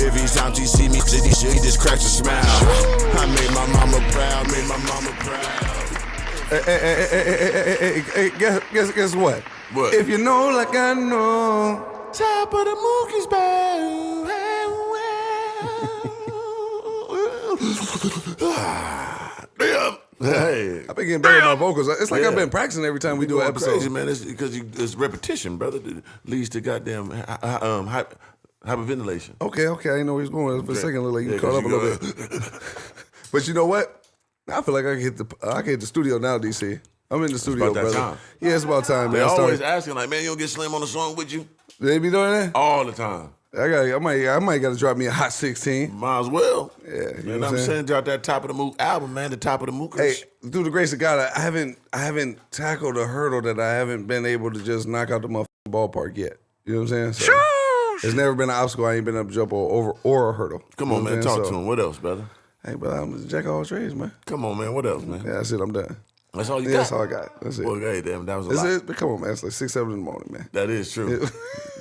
Every time she see me, she just cracks a smile. I made my mama proud, made my mama proud. Hey, guess what? What? If you know like I know, Top of the Mook is back. Damn. Hey. I've been getting better at my vocals. It's like I've been practicing every time we do an episode. Crazy, man. It's because it's repetition, brother. That leads to goddamn hyperventilation. Okay, I didn't know where he was going for a second. Look like you caught up a little bit. But you know what? I feel like I can hit the studio now, DC. I'm in the studio, brother. Time. Yeah, it's about time, man. They're always asking, like, man, you don't get Slim on the song with you? They be doing that? All the time. I might got to drop me a hot 16. Might as well. Yeah, you know what I'm saying? Drop that Top of the Mook album, man. The Top of the Mookers. Hey, through the grace of God, I haven't tackled a hurdle that I haven't been able to just knock out the motherfucking ballpark yet. You know what I'm saying? So, there's never been an obstacle I ain't been able to jump over or a hurdle. Come on, man. Talk to him. What else, brother? Hey, brother, I'm a jack of all trades, man. Come on, man. What else, man? Yeah, that's it. I'm done. That's all you got? That's all I got. That's it. Well, hey, damn, that was a lot. That's it? But come on, man. It's like 6, 7 in the morning, man. That is true.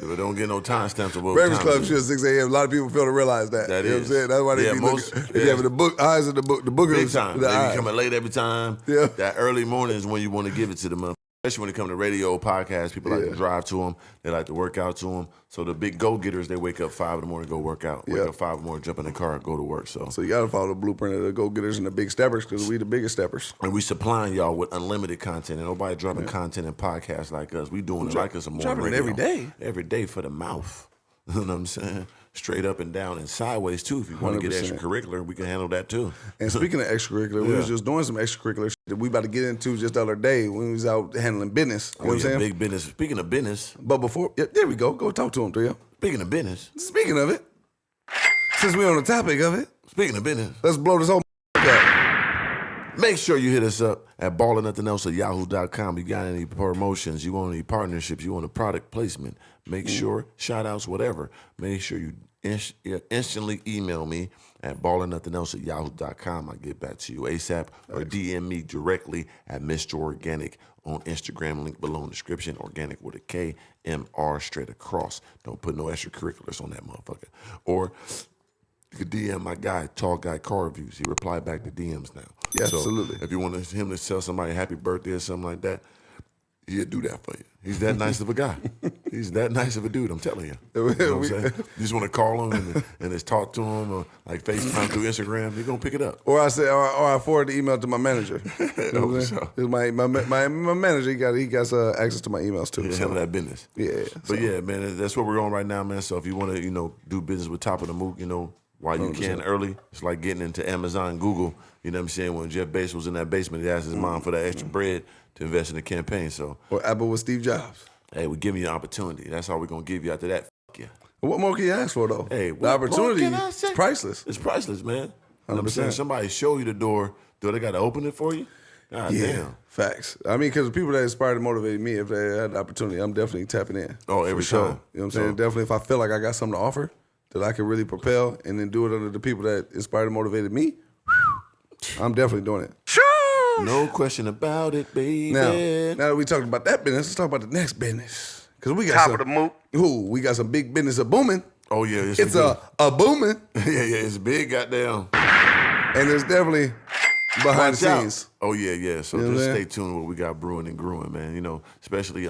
We don't get no time stamps of what Breakfast Club shit at 6 a.m. A lot of people fail to realize that. That you know is. what I'm saying? That's why they be looking. Yeah, but the eyes of the boogers. Big time. They be coming late every time. Yeah. That early morning is when you want to give it to them. Especially when it comes to radio, podcasts, people like to drive to them. They like to work out to them. So the big go-getters, they wake up 5 in the morning, go work out. Wake up 5 in the morning, jump in the car, and go to work. So you got to follow the blueprint of the go-getters and the big steppers because we the biggest steppers. And we supplying y'all with unlimited content. And nobody dropping content in podcasts like us. We doing it like us a morning radio. Every day. Every day for the mouth. You know what I'm saying? Straight up and down and sideways, too. If you want to get extracurricular, we can handle that, too. And speaking of extracurricular, we was just doing some extracurricular shit that we about to get into just the other day when we was out handling business. You know what I'm saying? Big business. Speaking of business. But before, there we go. Go talk to him, Trio. Speaking of business. Speaking of it, since we're on the topic of it. Speaking of business. Let's blow this whole up. Make sure you hit us up at ballandnothinelse@yahoo.com. You got any promotions, you want any partnerships, you want a product placement, make sure, shout-outs, whatever. Make sure you instantly email me at ballandnothinelse@yahoo.com. I'll get back to you ASAP or DM me directly at mr.organik on Instagram, link below in the description, organic with a K, M-R straight across. Don't put no extracurriculars on that motherfucker. Or you could DM my guy, Tall Guy Car Reviews. He replied back to DMs now. Yeah, so absolutely. If you want him to tell somebody happy birthday or something like that, he'll do that for you. He's that nice of a guy. He's that nice of a dude, I'm telling you. You know what I'm saying? You just want to call him and just talk to him or like FaceTime through Instagram, he's going to pick it up. Or I forward the email to my manager. You know what I'm saying? My manager, he got access to my emails too. Yeah, handle that business. Yeah. But yeah, man, that's what we're on right now, man. So if you want to, do business with Top of the Mook, while you 100%. Can early, it's like getting into Amazon, Google. You know what I'm saying? When Jeff Bezos was in that basement, he asked his mom for that extra bread to invest in the campaign. So, or Apple with Steve Jobs. Hey, we're giving you an opportunity. That's all we're going to give you after that. Fuck yeah. What more can you ask for, though? Hey, the opportunity is priceless. It's priceless, man. You know what I'm saying? Somebody show you the door. Do they got to open it for you? God damn. Facts. I mean, because the people that inspired and motivated me, if they had the opportunity, I'm definitely tapping in. Oh, every time. Sure. You know what I'm saying? Definitely, if I feel like I got something to offer that I can really propel and then do it under the people that inspired and motivated me, I'm definitely doing it. Sure. No question about it, baby. Now that we talked about that business, let's talk about the next business. Because we got Top of the Mook. We got some big business booming. Oh, yeah. It's a booming. Yeah, it's big, goddamn. And there's definitely behind the scenes. Oh, yeah. So just stay tuned with what we got brewing and growing, man. Especially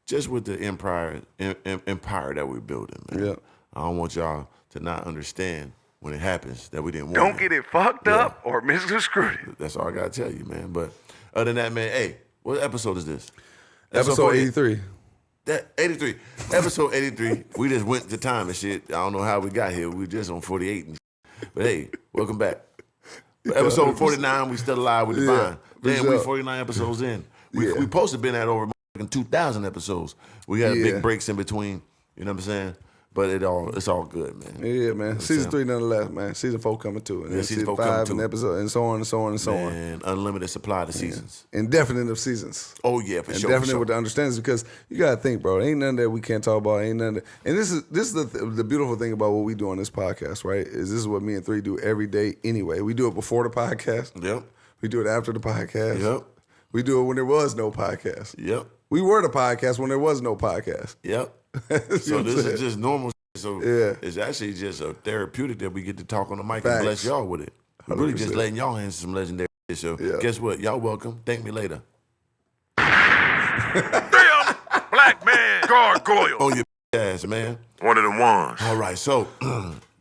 just with the empire that we're building, man. Yeah. I don't want y'all to not understand when it happens that we didn't want Don't get it fucked up or misconstrued. That's all I got to tell you, man. But other than that, man, hey, what episode is this? Episode 83. That 83. Episode 83. We just went to time and shit. I don't know how we got here. We just on 48 and shit. But hey, welcome back. Episode 49, we still alive with Divine. Damn, we 49 episodes in. We supposed to been at over 2,000 episodes. We had big breaks in between. You know what I'm saying? But it's all good, man. Yeah, man. Season 3 nonetheless, man. Season 4 coming too. And then season 5 and episode and so on and so on and so on. And unlimited supply of seasons. Indefinite of seasons. Oh yeah, for sure. Indefinite with the understandings, because you gotta think, bro. Ain't nothing that we can't talk about. Ain't nothing. And this is the beautiful thing about what we do on this podcast, right? Is this is what me and Three do every day anyway. We do it before the podcast. Yep. We do it after the podcast. Yep. We do it when there was no podcast. Yep. We were the podcast when there was no podcast. Yep. So this is just normal So Yeah. it's actually just a therapeutic that we get to talk on the mic Facts. and bless y'all with it. We're really just 100%. letting y'all answer some legendary shit. So Yeah. guess what? Y'all welcome. Thank me later. Damn black man gargoyle. On your ass, man. One of them ones. All right, so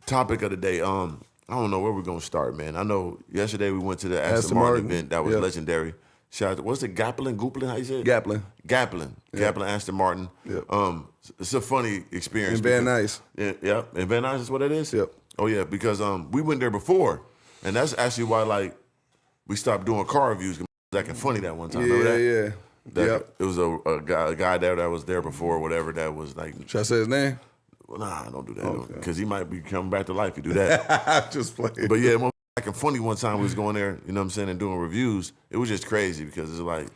topic of the day. I don't know where we're gonna start, man. I know yesterday we went to the Aston Martin event. That was legendary. Shout out to, what's it, Gouplen, how you say it? Gouplen, Aston Martin. Yep. It's a funny experience. And Van Nuys. Yeah, and Van Nuys is what it is? Yep. Oh yeah, because we went there before, and that's actually why like we stopped doing car reviews. It was acting funny that one time. Remember that? Yeah. Yep. It was a guy there that was there before, whatever, that was like, Should I say his name? well, nah, don't do that. Okay. Because he might be coming back to life if you do that. Just playing. But yeah, acting funny one time we was going there, you know what I'm saying, and doing reviews. It was just crazy because it's like,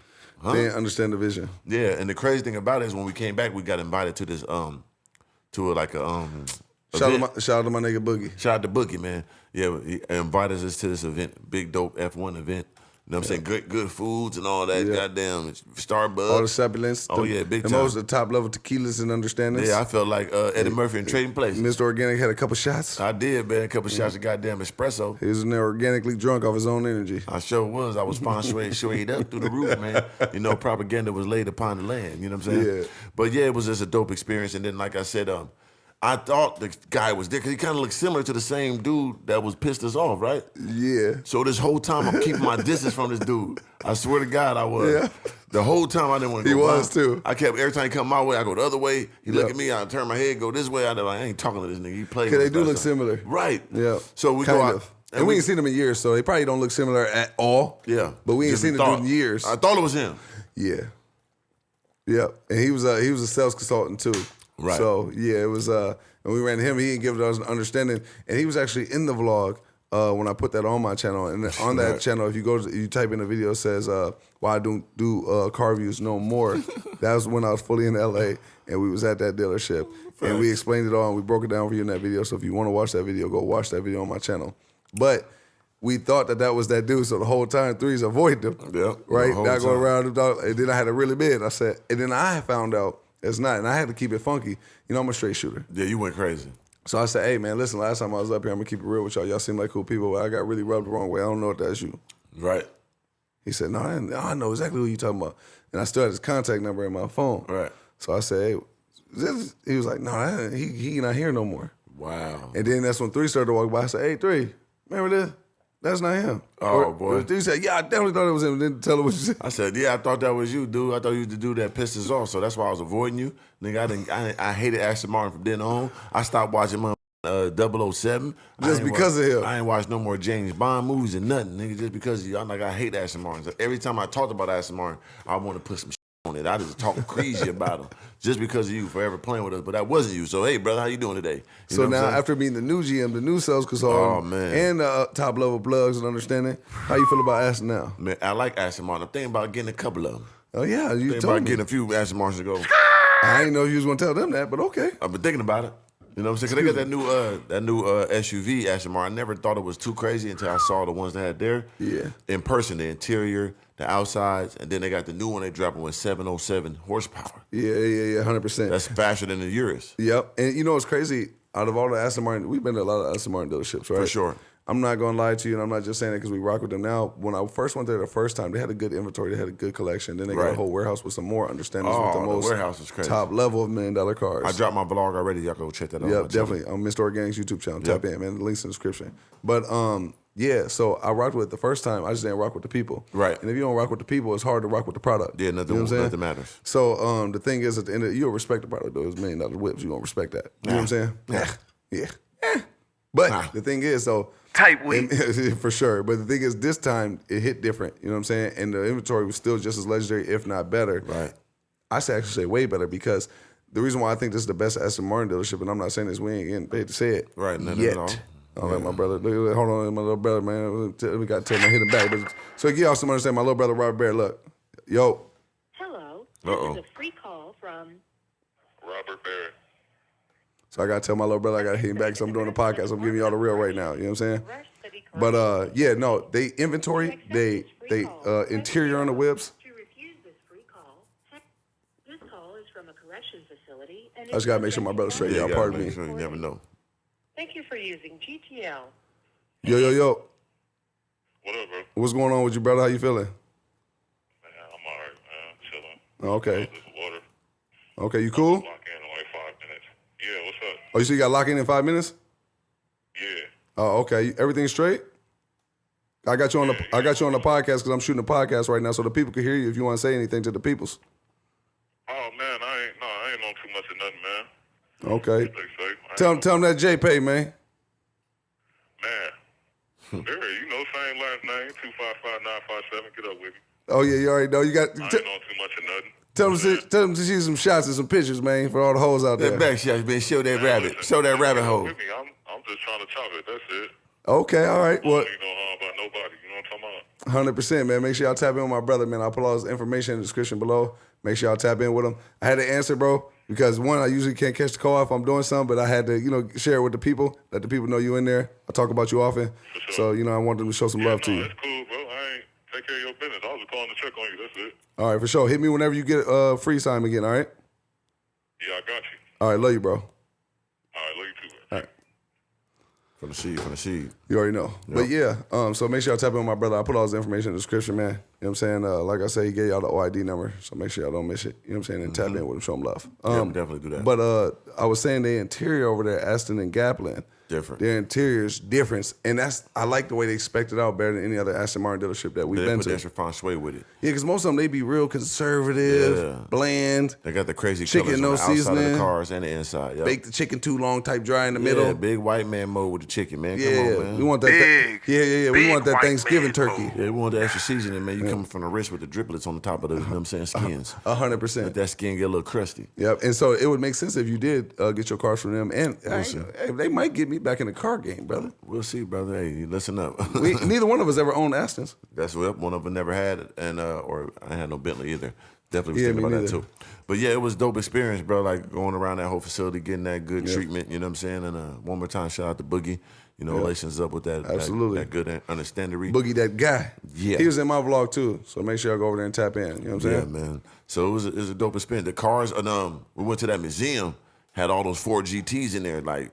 huh? They didn't understand the vision. Yeah, and the crazy thing about it is when we came back, we got invited to this, Shout out to my nigga Boogie. Shout out to Boogie, man. Yeah, he invited us to this event, big dope F1 event. You know what I'm saying? Good foods and all that. Yeah. Goddamn Starbucks. All the supplements. Oh, yeah, big the time. most, the top level tequilas and understandings. Yeah, I felt like Eddie Murphy in Trading Places. Mr. Organik had a couple shots. I did, man. A couple shots of goddamn espresso. He was in there organically drunk off his own energy. I sure was. I was sponsoring straight up through the roof, man. You know, propaganda was laid upon the land. You know what I'm saying? Yeah. But yeah, it was just a dope experience. And then, like I said, I thought the guy was there because he kind of looked similar to the same dude that was pissed us off, right? Yeah. So this whole time I'm keeping my distance from this dude. I swear to God I was. Yeah. The whole time I didn't want to He go was by. too. I kept, every time he come my way, I go the other way. He look Yep. at me, I turn my head, go this way. I ain't talking to this nigga. He played Because with they us do last look time. similar. Right. Yeah. So we kind go out. of. And we ain't seen them in years, so they probably don't look similar at all. Yeah. But we ain't Just seen the thought- dude in years. I thought it was him. Yeah. Yeah. And he was a sales consultant too. Right. So yeah, it was and we ran him, he didn't give us an understanding. And he was actually in the vlog when I put that on my channel. And on that Right. channel, if you go to, you type in the video, it says why I don't do car reviews no more. That was when I was fully in LA and we was at that dealership. And we explained it all and we broke it down for you in that video. So if you want to watch that video, go watch that video on my channel. But we thought that was that dude, so the whole time threes avoided him. Yep, Right? the whole Not going time. around the dog. And then I had to really bid. I said, and then I found out it's not. And I had to keep it funky. You know, I'm a straight shooter. Yeah, you went crazy. So I said, hey, man, listen, last time I was up here, I'm going to keep it real with y'all. Y'all seem like cool people, but I got really rubbed the wrong way. I don't know if that's you. Right. He said, no, I know exactly who you talking about. And I still had his contact number in my phone. Right. So I said, hey, he was like, no, he not here no more. Wow. And then that's when 3 started to walk by. I said, hey, 3, remember this? That's not him. Oh, boy. 3 said, yeah, I definitely thought it was him. Didn't tell him what you said. I said, yeah, I thought that was you, dude. I thought you was the dude that pissed us off, so that's why I was avoiding you. Nigga, I hated Aston Martin from then on. I stopped watching my 007. Just because of him. I ain't watched no more James Bond movies and nothing, nigga, just because of you. I'm like, I hate Aston Martin. So every time I talked about Aston Martin, I want to put some shit on it. I just talk crazy about them just because of you forever playing with us. But that wasn't you. So, hey, brother, how you doing today? You So know what I'm now, saying? after being the new GM, the new sales consultant, Oh, man. and top level plugs and understanding, how you feel about Aston now? Man, I like Aston Martin. I'm thinking about getting a couple of them. Oh yeah, you Thinking told about me. getting a few Aston Martins to go. I didn't know if you was gonna tell them that, but okay. I've been thinking about it. You know what I'm saying? 'Cause they got that new SUV, Aston Martin. I never thought it was too crazy until I saw the ones they had there. Yeah. In person, the interior, the outsides, and then they got the new one they dropping with 707 horsepower. Yeah, 100%. That's faster than the Urus. Yep. And you know what's crazy? Out of all the Aston Martin, we've been to a lot of Aston Martin dealerships, right? For sure. I'm not gonna lie to you, and I'm not just saying it because we rock with them now. When I first went there the first time, they had a good inventory, they had a good collection. Then they got a Right. whole warehouse with some more understandings Oh, with the the most warehouse is crazy. top level of $1 million cars. I dropped my vlog already. Y'all go check that out. Yep, definitely on Mr. Organik's YouTube channel. Tap in, man. The link's in the description. But yeah, so I rocked with it the first time. I just didn't rock with the people. Right. And if you don't rock with the people, it's hard to rock with the product. Yeah, nothing, You know what I'm saying? nothing matters. So the thing is, at the end of you'll respect the product though. It's $1 million whips. You gonna respect that. You know what I'm saying? Yeah. But the thing is, so Tight weed. for sure. But the thing is, this time it hit different. You know what I'm saying? And the inventory was still just as legendary, if not better. Right. I say actually say way better because the reason why I think this is the best Aston Martin dealership, and I'm not saying this, we ain't getting paid to say it. Right, nothing yet. at all. I'll let my brother, hold on, my little brother, man. We got to tell him I hit him back. But, so give y'all some understanding. My little brother, Robert Bear, look. Yo. Hello. Uh-oh. This is a free call from Robert Barrett. So I got to tell my little brother I got to hit him back because I'm doing the podcast. I'm giving y'all the real right now. You know what I'm saying? But, yeah, no, they inventory, they interior on the whips. To refuse this free call, this call is from a corrections facility I just gotta make sure my brother's straight, Yeah, y'all. you gotta Pardon make me. sure you never know. Thank you for using GTL. Yo. What up, bro? What's going on with you, brother? How you feeling? Man, I'm all right, man. Chilling. Okay. This water. Okay, you cool? Lock in like 5 minutes. Yeah, what's up? Oh, you see you got lock in 5 minutes? Yeah. Oh, okay. Everything straight? I got you on the podcast because I'm shooting a podcast right now, so the people can hear you if you want to say anything to the peoples. Oh man, I ain't on too much of nothing, man. Okay. Stay safe. Tell them that JPay, man. Man. Barry, you know, same last name, 255-957. Get up with me. Oh yeah, you already know. You got I ain't on too much of nothing. tell them to see some shots and some pictures, man, for all the hoes out there. That back shot, man. Show that Man, rabbit. listen, Show that just rabbit get up hole. with me. I'm just trying to chop it. That's it. Okay, all right. Well, You know about nobody. You know what I'm talking about? 100%, man. Make sure y'all tap in with my brother, man. I'll put all his information in the description below. Make sure y'all tap in with him. I had to answer, bro, because one, I usually can't catch the call if I'm doing something, but I had to, share it with the people, let the people know you in there. I talk about you often. For So, sure. I wanted them to show some love to you. That's cool, bro. I ain't take care of your business. I was just calling to check on you. That's it. All right, for sure. Hit me whenever you get free time again, all right? Yeah, I got you. All right, love you, bro. All right, love you too, man. All right. From the seed. You already know. But yeah, so make sure y'all tap in with my brother. I'll put all his information in the description, man. You know what I'm saying? Like I said, he gave y'all the OID number, so make sure y'all don't miss it. You know what I'm saying? And tap in with him, show him love. Yeah, definitely do that. But I was saying the interior over there, Aston and Gaplin, Different. their interior's different. And I like the way they expect it out better than any other Aston Martin dealership that we've They been put the to. extra feng shui with it. Yeah, because most of them, they be real conservative, Yeah. bland, They got the crazy Chicken, colors no on the outside of seasoning. the cars and the inside. Yep. bake the chicken too long, type dry in the Yeah, middle. big white man mode with the chicken, man. Yeah, Come on, man. we want that. Big, We big want that white Thanksgiving man turkey. mode. Yeah, we want the extra seasoning, man. You coming from the wrist with the driplets on the top of the, you know what I'm saying, skins. 100%. Let that skin get a little crusty. Yep, and so it would make sense if you did get your cars from them, and hey, they might get me back in the car game, brother. We'll see, brother. Hey, listen up. Neither one of us ever owned Astons. That's what one of them never had it, and or I had no Bentley either. Definitely was Yeah, thinking me about that neither. too. But yeah, it was a dope experience, bro. Like going around that whole facility, getting that good treatment. You know what I'm saying? And one more time, shout out to Boogie. You know, relations up with that. Absolutely. That good understanding. Boogie, that guy. Yeah. He was in my vlog too, so make sure y'all go over there and tap in. You know what I'm saying? Yeah, man. So it was a dope experience. The cars, and we went to that museum, had all those Ford GTs in there. Like,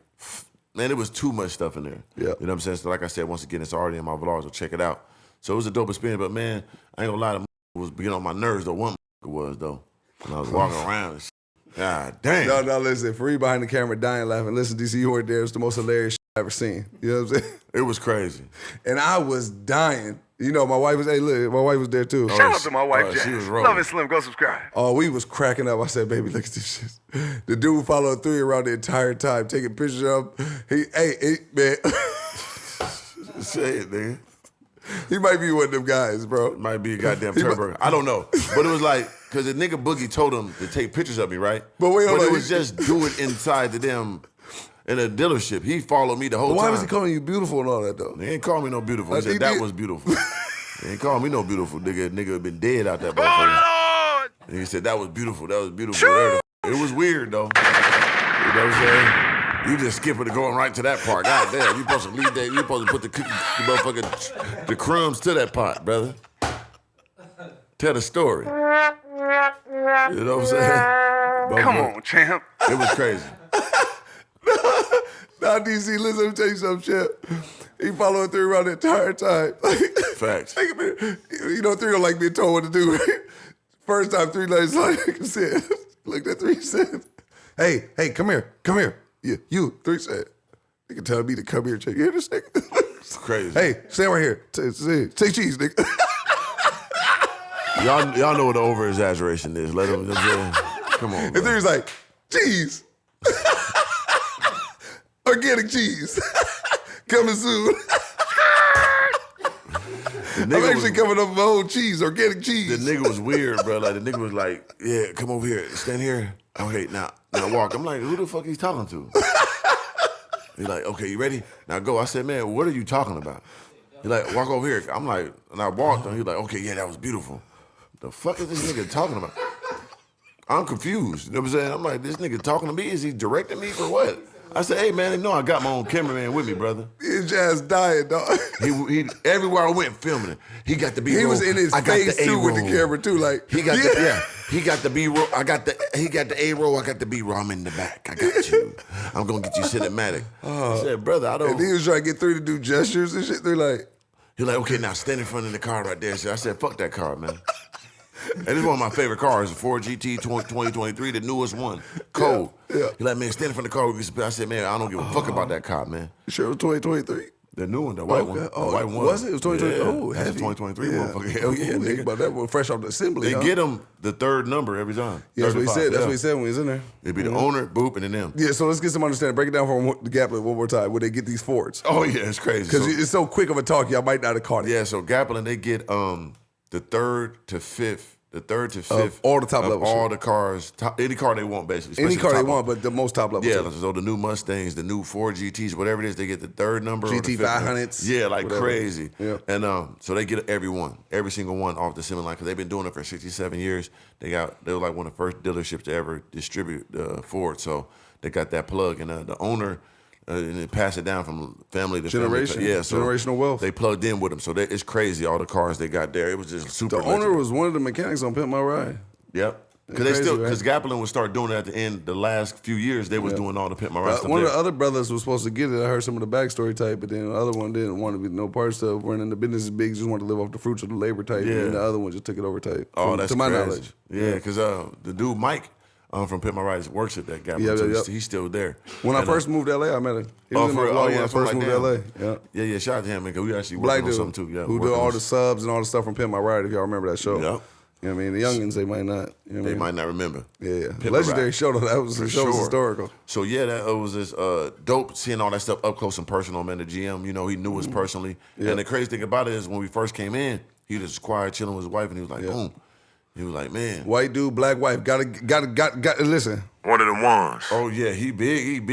man, it was too much stuff in there. Yeah. You know what I'm saying? So like I said, once again, it's already in my vlogs, so check it out. So it was a dope experience, but man, I ain't gonna lie, the was getting on my nerves though. One was though, when I was walking around and shit. God damn. No, listen. For you behind the camera, dying laughing. Listen, DC, you weren't there. It's the most hilarious shit I've ever seen. You know what I'm saying? It was crazy. And I was dying. You know, my wife was. Hey, look, my wife was there too. Shout out to my wife, she was Jack. rolling. Love it, Slim. Go subscribe. Oh, we was cracking up. I said, baby, look at this shit. The dude followed through around the entire time, taking pictures of him. Man, Say it, nigga. he might be one of them guys, bro. Might be a goddamn turbo. I don't know. But it was like, because the nigga Boogie told him to take pictures of me, right? But wait, hold it on. was just do it inside the damn, in a dealership. He followed me the whole Why time. was he calling you beautiful and all that, though? He ain't call me no beautiful. He He said that did. was beautiful. He ain't call me no beautiful nigga. Nigga had been dead out that Oh, motherfucker. Lord! And he said that was beautiful. That was beautiful. Whatever. It was weird though. You know what I'm saying? You just skipping and going right to that part. God damn, you supposed to leave that. You supposed to put the motherfucking the crumbs to that pot, brother. Tell the story. You know what I'm saying? Come on, champ. It was crazy. Now, DC, listen, let me tell you something, Chip. He followed through around the entire time. Facts. Take a minute. You know, 3 don't like being told what to do, right? First time 3 nights later, said, looked at 3, said, hey, come here. Yeah, you, 3 said, you can tell me to come here, check. You hear this nigga? It's crazy. Hey, stand right here. Take cheese, nigga. Y'all know what the over exaggeration is. Let him. You know what I'm saying? Come on. And Bro. 3's like, cheese. Organic cheese. Coming soon. I'm actually coming up with my own cheese, organic cheese. The nigga was weird, bro. Like the nigga was like, "Yeah, come over here, stand here. Okay, now walk." I'm like, "Who the fuck he's talking to?" He's like, "Okay, you ready? Now go." I said, "Man, what are you talking about?" He's like, "Walk over here." I'm like, and I walked, and he's like, "Okay, yeah, that was beautiful." The fuck is this nigga talking about? I'm confused. You know what I'm saying? I'm like, this nigga talking to me? Is he directing me for what? I said, hey, man, they know I got my own cameraman with me, brother. His ass dying, dog. He everywhere I went filming it. He got the B-roll. He was in his face too with the camera too, like he got he got the B-roll. He got the A-roll. I got the B-roll. I'm in the back. I got you. I'm gonna get you cinematic. I said, brother, I don't. And he was trying to get 3 to do gestures and shit. They're like, he's like, okay, now stand in front of the car right there. So I said, fuck that car, man. And this is one of my favorite cars, the Ford GT 2023, the newest one. Cold. Yeah. He's like, man, stand in front of the car. I said, man, I don't give a fuck about that car, man. you sure it was 2023? The new one, the white one. Oh, the white one. was it? It was 2023. Yeah, Oh, that's a heavy. 2023 motherfucker. Hell yeah, Think nigga. about that one fresh off the assembly. They get them the third number every time. Yeah, that's what he 35, said. That's yeah. what he said when he was in there. It'd be the owner, Boop, and then them. Yeah, so let's get some understanding. Break it down for the Gaplin one more time. Where they get these Fords? Oh yeah, it's crazy. Because it's so quick of a talk, y'all might not have caught it. Yeah, so Gaplin, they get the third to fifth all the top of level all shit. the cars, any car they want basically. Any especially car they top want, level. but the most top level. Yeah, too. so the new Mustangs, the new Ford GTs, whatever it is, they get the third number. or the GT fifth number. 500s, Yeah, like whatever. crazy. Yeah. And so they get every single one off the assembly line because they've been doing it for 67 years. They were like one of the first dealerships to ever distribute Ford. So they got that plug, and the owner. And they pass it down from family to Generation. family. Yeah, so Generational wealth. They plugged in with them, so it's crazy. All the cars they got there, it was just super. The owner legendary. was one of the mechanics on Pimp My Ride. Yep. Because Crazy, right? Gaplin would start doing it at the end. The last few years, they was doing all the Pimp My Ride stuff. One of there. the other brothers was supposed to get it. I heard some of the backstory type, but then the other one didn't want to be no part stuff. Running the business is big, just wanted to live off the fruits of the labor type. Yeah. And then the other one just took it over type. Oh, that's to my crazy. knowledge. Yeah, because the dude Mike from Pimp My Ride works at that Gaplin. Yeah, too. yeah. He's still there. When I And, first moved to LA, I met him. He was in my for- vlog yeah, when I first something moved like to LA. Yeah. Yeah, shout out to him, man, because we actually Black working on dude something too. Yeah, who working did all on the subs and all the stuff from Pimp My Ride, if y'all remember that show. Yep. You know what I mean? The youngins, they might not. You know what I They mean? might not remember. Yeah. Pimp My Legendary Ride. show, though. That was the show was historical. So yeah, that was just dope seeing all that stuff up close and personal, man. The GM, you know, he knew us personally. Yeah. And the crazy thing about it is when we first came in, he was just quiet, chilling with his wife, and he was like, boom. He was like, man. White dude, black wife. Got listen. One of the ones. Oh yeah, he big.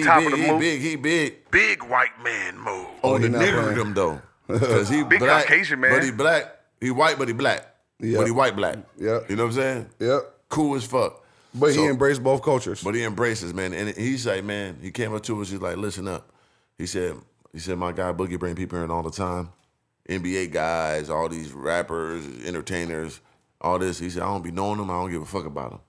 Top of the Mook. He big. Big white man move. Oh, he the not nigger playing. them though. Because he Big black, Caucasian, man. but he black. He white, but he black. Yeah. But he white black. Yeah. You know what I'm saying? Yep. Cool as fuck. But So- he embraced both cultures. But he embraces, man. And he's like, man, he came up to us, he's like, listen up. He said, my guy Boogie bring people in all the time. NBA guys, all these rappers, entertainers, all this. He said, I don't be knowing them, I don't give a fuck about them.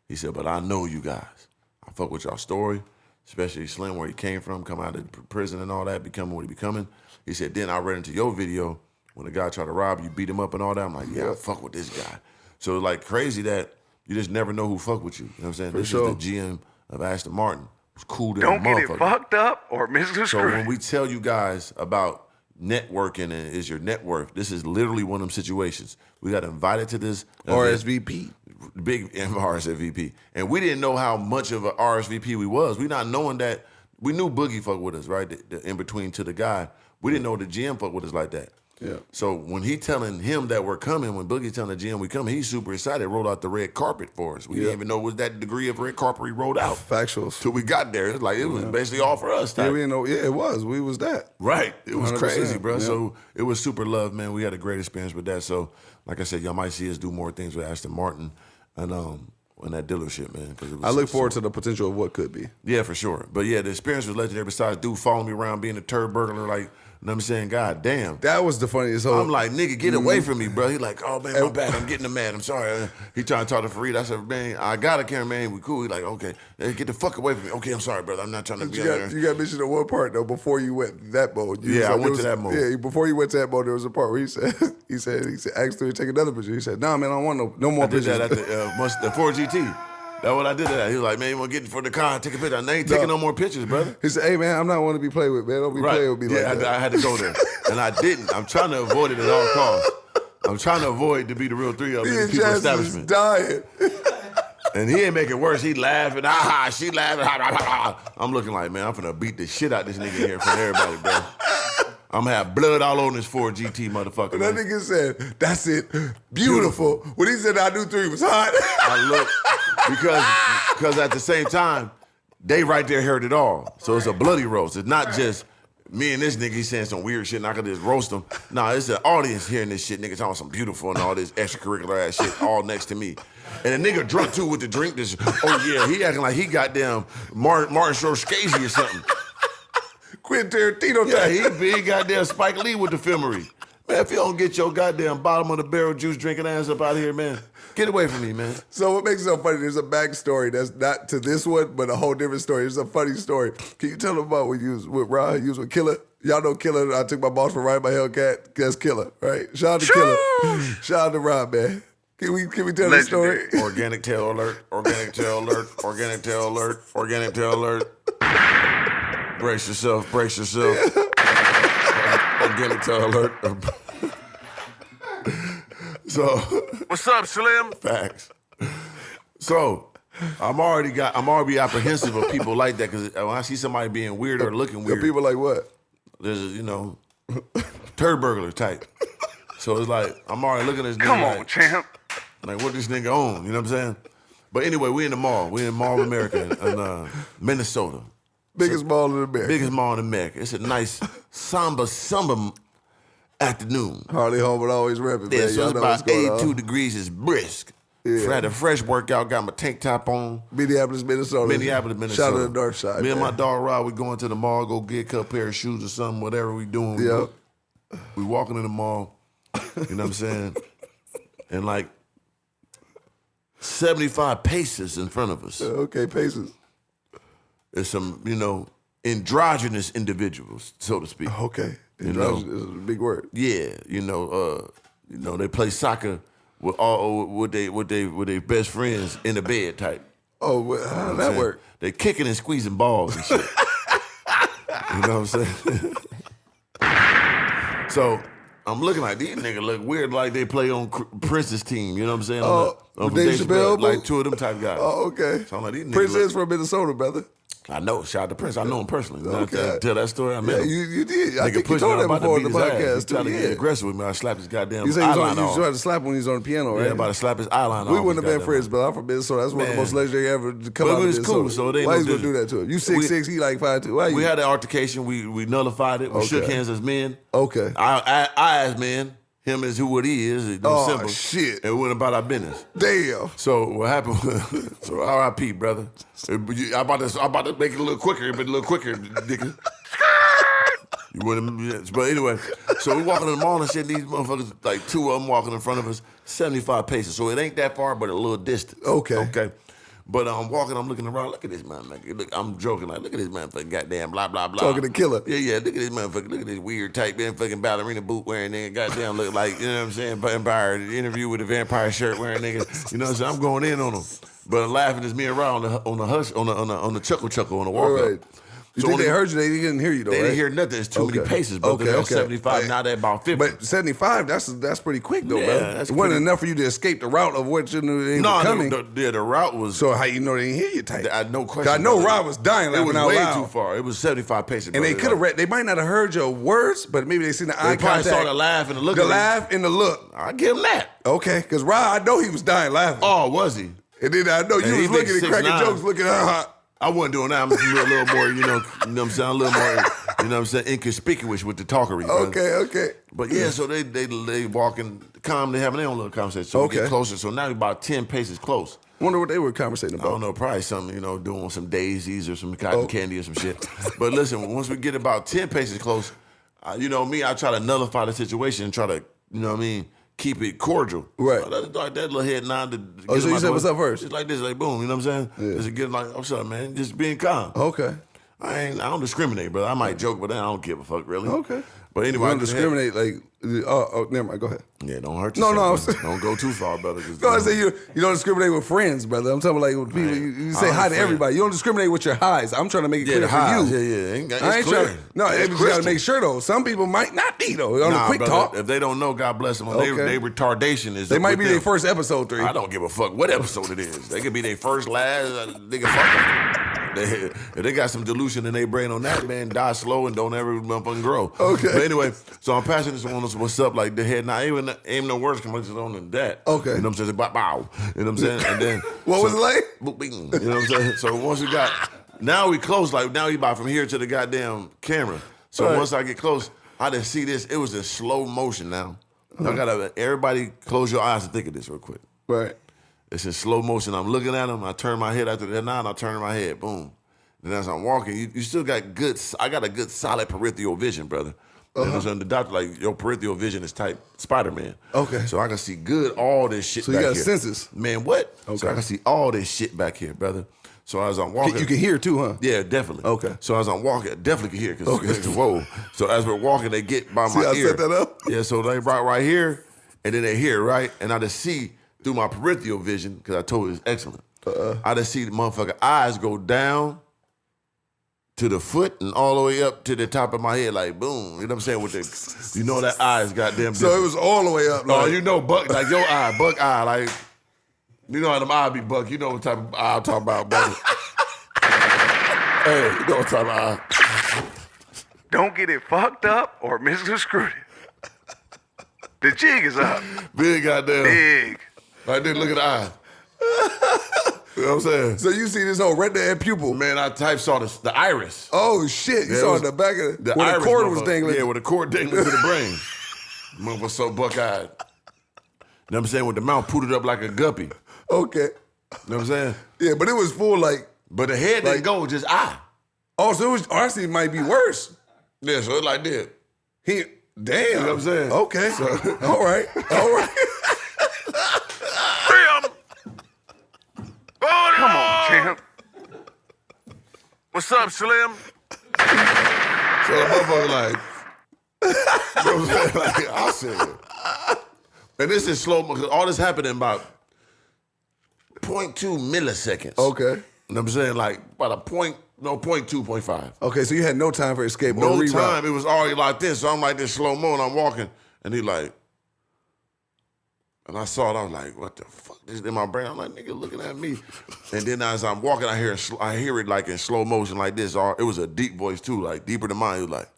He said, but I know you guys. I fuck with y'all story, especially Slim, where he came from, come out of prison and all that, becoming what he becoming. He said, then I read into your video when the guy tried to rob you, beat him up and all that. I'm like, yeah, I fuck with this guy. So it's like crazy that you just never know who fuck with you. You know what I'm saying? This sure. is the GM of Aston Martin. It's cool to Don't get it motherfucker. fucked up or misconstrued. So when we tell you guys about networking and is your net worth, this is literally one of them situations. We got invited to this event, RSVP. big RSVP, and we didn't know how much of a RSVP we was. We not knowing that we knew Boogie fuck with us, right? The in between to the guy, we didn't know the GM fuck with us like that. Yeah. So when he telling him that we're coming, when Boogie telling the GM we coming, he's super excited. Rolled out the red carpet for us. We didn't even know it was that degree of red carpet he rolled out. Factuals. Till we got there, it's like it was basically all for us. Yeah, type. we didn't know. Yeah, it was. We was that. Right. It was 100%, crazy, bro. yeah. So it was super love, man. We had a great experience with that. So, like I said, y'all might see us do more things with Aston Martin and that dealership, man. 'Cause it was I look so- forward to the potential of what could be. Yeah, for sure. But yeah, the experience was legendary. Besides, dude following me around being a turd burglar, like, you know what I'm saying? God damn. That was the funniest whole. I'm like, nigga, get away from me, bro. He like, oh, man, my bad. I'm getting mad. I'm sorry. He trying to talk to Fareed. I said, man, I got a cameraman. We cool. He like, okay, hey, get the fuck away from me. Okay, I'm sorry, brother. I'm not trying to be out there. You got mentioned in one part though before you went that mode. You Yeah, was I went to that mode. Yeah, before you went to that mode, there was a part where he said asked him to take another picture. He said, nah, man, I don't want no more I did pictures. that at the Ford GT. That's what I did at. He was like, man, you want to get for the car, take a picture. I ain't taking no more pictures, brother. He said, hey man, I'm not one to be played with, man. Don't be playing with me Yeah, like that. I had to go there. And I didn't. I'm trying to avoid it at all costs. I'm trying to avoid to be the real three of them in the He people just is establishment. dying. And he ain't make it worse. He laughing. She laughing. I'm looking like, man, I'm finna beat the shit out this nigga here in front of everybody, bro. I'm gonna have blood all on this Ford GT motherfucker. And that Man. nigga said, that's it. Beautiful. When he said I knew 3 was hot. I look because at the same time, they right there heard it all. So it's a bloody roast. It's not just me and this nigga, he's saying some weird shit and I could just roast him. Nah, it's the audience hearing this shit. Nigga talking some beautiful and all this extracurricular ass shit all next to me. And the nigga drunk too with the drink. This, oh yeah, he acting like he goddamn Martin Scorsese or something. Quentin Tarantino. Yeah, he big goddamn Spike Lee with the filmery. Man, if you don't get your goddamn bottom of the barrel juice drinking ass up out of here, man, get away from me, man. So what makes it so funny, there's a backstory that's not to this one, but a whole different story. It's a funny story. Can you tell them about when you was with Ron, you was with Killer? Y'all know Killer, I took my boss for riding my Hellcat. That's Killer, right? Shout out to Killer. Shout out to Ron, man. Can we tell the story? Organic tail alert, organic tail alert, organic tail alert, organic tail alert. Brace yourself, brace yourself. Organic tail alert. So, What's up, Slim? facts. So, I'm already apprehensive of people like that because when I see somebody being weird or looking The weird, people like what? there's a, turd burglar type. So it's like, I'm already looking at this nigga Come on, like, champ. like, what this nigga on? You know what I'm saying? But anyway, we in the mall. We in Mall of America in Minnesota. Biggest mall in America. Biggest mall in America. It's a nice summer afternoon. Harley home, but always repping, Yeah, man. so Y'all it's know what's about going 82 on. degrees. It's brisk. Yeah. Had a fresh workout, got my tank top on. Minneapolis, Minnesota. Minneapolis, Minnesota. Shout out to the north side. Me and man. my dog Rod, we going to the mall, go get a couple pair of shoes or something, whatever we doing. Yep. We walking in the mall, you know what I'm saying? And like 75 paces in front of us. Okay, Pacers. There's some, androgynous individuals, so to speak. Okay. You know. It's a big word. Yeah, they play soccer with their best friends in the bed type. Oh, well, how did that work? They kicking and squeezing balls and shit. You know what I'm saying? So I'm looking like these niggas look weird, like they play on Prince's team. You know what I'm saying? With Dave Chappelle? like two of them type guys. Oh, okay. So I'm like, these niggas Prince look- is from Minnesota, brother. I know. Shout out to Prince. I know him personally. You know, Okay. tell that story. I met Yeah, him. you did. I Nigga think you pushed told me. that I'm about before on to the beat his ass. He podcast, tried to too. get Yeah. aggressive with me. I slapped his goddamn You said eyeliner you off. tried to slap when he was on the piano, right? Yeah, about to slap his eyeliner off. We wouldn't have been his friends, goddamn- but I'm from Minnesota. That's one of the Man. most legendary ever to come But out it of was Minnesota. cool, so it ain't Why no you gonna do difference. that to him? You 6'6", he like 5'2". Why you? We had an altercation. We nullified it. We Okay. shook hands as men. Okay. I as men. Him is who what he is. It's Oh, simple. shit. And we went about our business. Damn. So what happened was, so R.I.P. brother. I'm about to make it a little quicker, but a little quicker, nigga. You wouldn't, but anyway, so we walking in the mall and shit. These motherfuckers, like two of them walking in front of us, 75 paces. So it ain't that far, but a little distance. Okay. Okay. But I'm walking, I'm looking around. Look at this motherfucker. Look, I'm joking like, look at this motherfucker. Goddamn, blah blah blah. Talking to Killer. Yeah. Look at this motherfucker. Look at this weird type, fucking ballerina boot wearing nigga. Goddamn, look like you know what I'm saying. Vampire interview with a vampire shirt wearing nigga. You know what I'm saying? I'm going in on him, but I'm laughing as me and Ron on the hush on the chuckle on the walk All right. up. You So think they only- heard you? They didn't hear you though, They right? didn't hear nothing. It's too many Okay. paces, brother. Okay, They're okay. 75, Hey, now they're about 50. But 75, that's pretty quick though, Yeah, bro. that's It wasn't pretty- enough for you to escape the route of what you knew they were no, coming. the route was. So how you know they didn't hear you tight? I no question. I know brother. Rob was dying It laughing was out way loud. too far. It was 75 paces. And they brother. could have read. They might not have heard your words, but maybe they seen the eye They probably contact. saw the laugh and the look. The at him. laugh and the look. I give him that. Okay, because Rob, I know he was dying laughing. Oh, was he? And then I know And you he was looking big and cracking 6'9". jokes, looking at I wasn't doing that. I'm just a little more, you know what I'm saying, a little more, you know what I'm saying, inconspicuous with the talkery. brother. Okay. But yeah, so they walking calm, they having their own little conversation. So we Okay. get closer. So now we're about 10 paces close. Wonder what they were conversating I about. don't know, probably something, doing some daisies or some cotton candy or some shit. But listen, once we get about 10 paces close, you know me, I try to nullify the situation and try to, you know what I mean, keep it cordial. Right. So that little head nod to get Oh, so him you out said the what's way. up first? Just like this, like boom, you know what I'm saying? Yeah. Just get like, what's up, man? Just being calm. Okay. I don't discriminate, brother. I might joke, but I don't give a fuck, really. Okay. But You anyway, don't discriminate like. Never mind. Go ahead. Yeah, don't hurt No, yourself. no, brother. Don't go too far, brother. 'Cause, No, I say you don't discriminate with friends, brother. I'm talking like with people. You say I'm hi to friend. everybody. You don't discriminate with your highs. I'm trying to make it Yeah, clear the for highs. you. Yeah. It's I ain't clear. trying. No, It's you got to crystal. make sure though. Some people might not be though on the Nah, quick brother, talk. If they don't know, God bless them. Okay. They retardation is. They might with be them. their first episode 3. I don't give a fuck what episode it is. They could be their first, last. Nigga, fuck them. If they got some delusion in their brain on that, man, die slow and don't ever motherfucking grow. Okay. But anyway, so I'm passing this on us. What's up? Like the head. Now, ain't no words come on than that. Okay. You know what I'm saying? Bow. You know what I'm saying? And then What was it like? Boop, bing. You know what I'm saying? So once we got, now we close. Like now we about from here to the goddamn camera. So once I get close, I didn't see this. It was in slow motion now. I gotta everybody close your eyes and think of this real quick. Right. It's in slow motion. I'm looking at him. I turn my head after that. Now I turn my head. Boom. And as I'm walking, you still got I got a good solid peripheral vision, brother. And the doctor like your peripheral vision is type Spider-Man. Okay. So I can see good all this shit. So back you got here. senses. Man, what? Okay. So I can see all this shit back here, brother. So as I'm walking, You can hear too, huh? yeah, definitely. Okay. So as I'm walking, I definitely can hear because whoa. So as we're walking, they get by See my how I ear. set that up? Yeah. So they right here, and then they hear right, and I just see through my peripheral vision because I told you it's excellent. I just see the motherfucker eyes go down to the foot and all the way up to the top of my head, like boom. You know what I'm saying? With the, you know that eyes goddamn. So it was all the way up. Oh, Like, you know, buck like your eye, buck eye, like you know how them eye be buck. You know what type of eye I'm talking about, brother. Hey, you know what type of eye. Don't get it fucked up or misconstrued it. The jig is up. Big goddamn. Big. Right there, look at the eye. You know what I'm saying? so you see this whole retina and pupil. Man, I saw the iris. Oh shit! You Yeah, it saw was the back of The where iris the cord was motherfucker. dangling. Yeah, where the cord dangling to the brain. Motherfucker so buck-eyed. You know what I'm saying? With the mouth pooted up like a guppy. Okay. You know what I'm saying? Yeah, but it was full like. But the head didn't go, just eye. Oh, so it was actually it might be worse. Yeah, so it like that. He damn. You know what I'm saying? Okay. all right. All right. Come on, champ. What's up, Slim? So the motherfucker like, you know what I'm saying? Like, I said, and this is slow because all this happened in about 0.2 milliseconds. Okay. You know what I'm saying? Like about a 0.2, 0.5. Okay, so you had no time for escape. No or reroute. time. It was already like this. So I'm like this slow mo and I'm walking. And he like, and I saw it. I was like, what the fuck? This in my brain. I'm like, nigga looking at me. And then as I'm walking, I hear it like in slow motion like this. It was a deep voice too, like deeper than mine. It was like,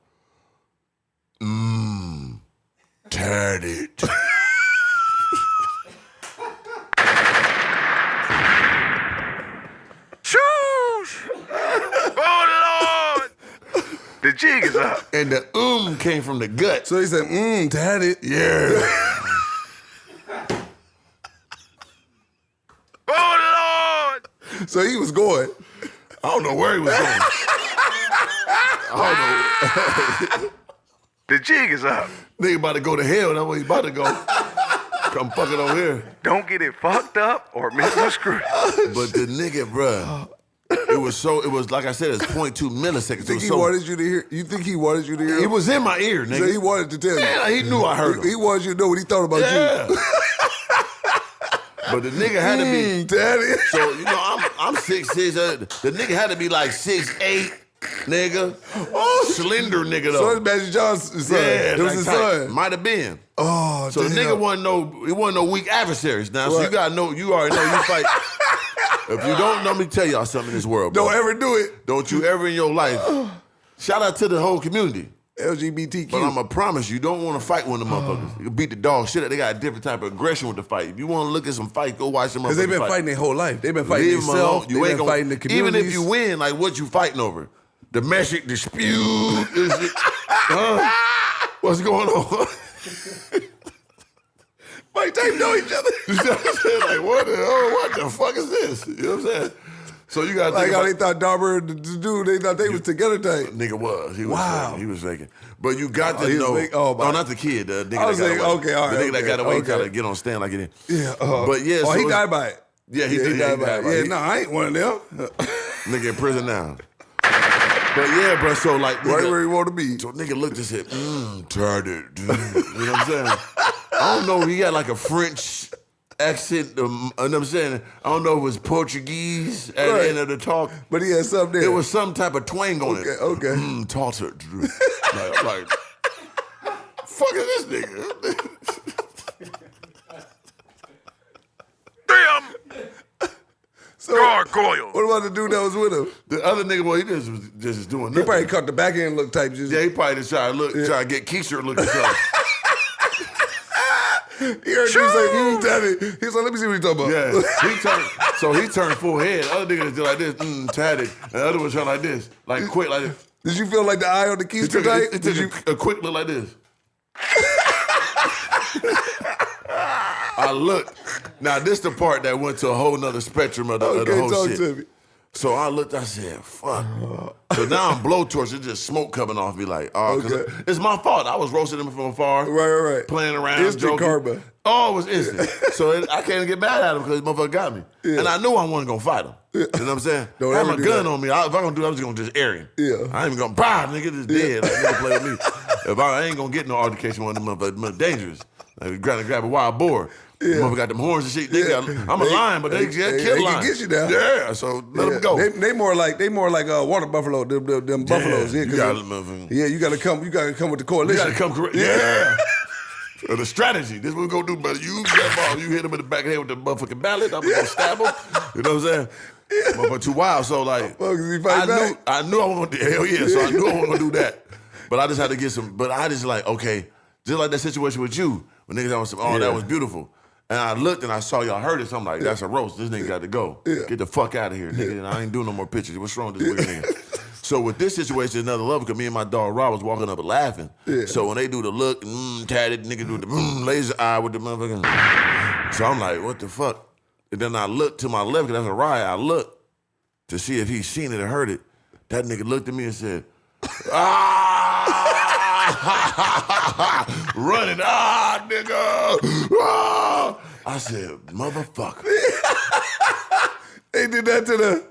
tatted. Shoosh! Oh, Lord! The jig is up. And the came from the gut. So he said, tatted. Yeah. Oh, Lord! So he was going. I don't know where he was going. I don't know. The jig is up. Nigga about to go to hell. That's where he about to go. Come fucking over here. Don't get it fucked up or misconstrued. But the nigga, bruh, it was like I said, it's 0.2 milliseconds. Think he wanted you to hear? You think he wanted you to hear? It was in my ear, nigga. So he wanted to tell you. Yeah, he knew I heard him. He wanted you to know what he thought about Yeah. you. But the nigga had to be. Daddy. So you know, I'm 6'6". The nigga had to be like 6'8", nigga. Oh, Slender nigga though. So it's Magic Johnson's son. Yeah, it was like his type. son. Might have been. Oh, So the damn. nigga wasn't no weak adversaries now. So Right. you gotta know, you already know you fight. If you don't know, let me tell y'all something in this world, bro. Don't ever do it. Don't you ever in your life. Shout out to the whole community. LGBTQ. But I'm gonna promise you, don't want to fight one of them motherfuckers. You can beat the dog shit. They got a different type of aggression with the fight. If you want to look at some fight, go watch some motherfuckers. Because they've been fight. fighting their whole life. They've been fighting Leave 'em alone. themselves. You They've ain't been gonna, fighting the communities. even if you win, like what you fighting over? Domestic dispute. Is it, huh? What's going on? Mike type know each other. You see what I'm saying? Like, what the fuck is this? You know what I'm saying? So you gotta Like think how about they thought Darber and the dude, they thought they was together tight. nigga was. He was Wow. faking. He was faking. But you got Oh, to he was know. fake? Oh, my. not the kid. The nigga I was that got like, away. okay, all right, The nigga that okay, got away okay. gotta get on stand like it is. Yeah. But yeah, Oh, so he died by it. Yeah, he did. He died by it. Yeah, He- no, I ain't one of them. Nigga in prison now. But yeah, bro. So like, Right nigga, where he want to be. so nigga looked and said, "Tarted." You know what I'm saying? I don't know. He had like a French accent. You know what I'm saying? I don't know if it was Portuguese at Right. the end of the talk. But he had something there. There was some type of twang on it. Okay. Tarted. like, fuck is this nigga? Damn! So, Gargoyle. what about the dude that was with him? The other nigga, well, he just was just doing He nothing. probably caught the back end look type. Just, Yeah, he probably just try to get Keisha to look at something. He heard you say, daddy. He was like, let me see what he's talking about. Yeah, he turned full head. Other niggas did like this, tatted. And the other was trying like this, like quick, like this. Did you feel like the eye on the keys too tight? It took a quick look like this. I looked. Now, this the part that went to a whole nother spectrum of the whole talk shit. to me. So I looked, I said, fuck. So now I'm blowtorch, it's just smoke coming off me like, oh, because it's my fault. I was roasting him from afar. Right. Playing around, Instant joking. karma. Oh, it was instant. So I can't get mad at him because this motherfucker got me. Yeah. And I knew I wasn't going to fight him. You know what I'm saying? Don't I had ever my do gun that. on me. If I going to do that, I'm just going to just air him. Yeah. I ain't even going to, nigga just dead. Like, nigga play with me. If I ain't going to get no altercation with them motherfuckers, dangerous. Like, grab a wild boar. Yeah. Motherfucker got them horns and shit. I'm a lion, but they kill lions. can get you down. Yeah, so let them go. They more like water buffalo. Them buffaloes. Yeah, you gotta, motherfucker. you gotta come with the You coalition. gotta come correct. Yeah. The strategy. This is what we gonna do, brother. You grab ball, you hit him in the back of the head with the motherfucking mallet. I'm gonna stab him. You know what I'm saying? Motherfucker too wild. So like, I knew I wasn't gonna do. Hell yeah. So I knew I wasn't gonna do that. But I just had to get some. But I just like, okay, just like that situation with you when niggas was that was beautiful. And I looked and I saw y'all heard it. So I'm like, that's a roast. This nigga got to go. Yeah. Get the fuck out of here, nigga. And I ain't doing no more pictures. What's wrong with this weird nigga? So with this situation, another level, because me and my dog Rob was walking up and laughing. Yeah. So when they do the look, tatted, nigga do the laser eye with the motherfucking. So I'm like, what the fuck? And then I looked to my left, because that's a riot. I looked to see if he seen it or heard it. That nigga looked at me and said, running, nigga. I said, motherfucker. They did that to the.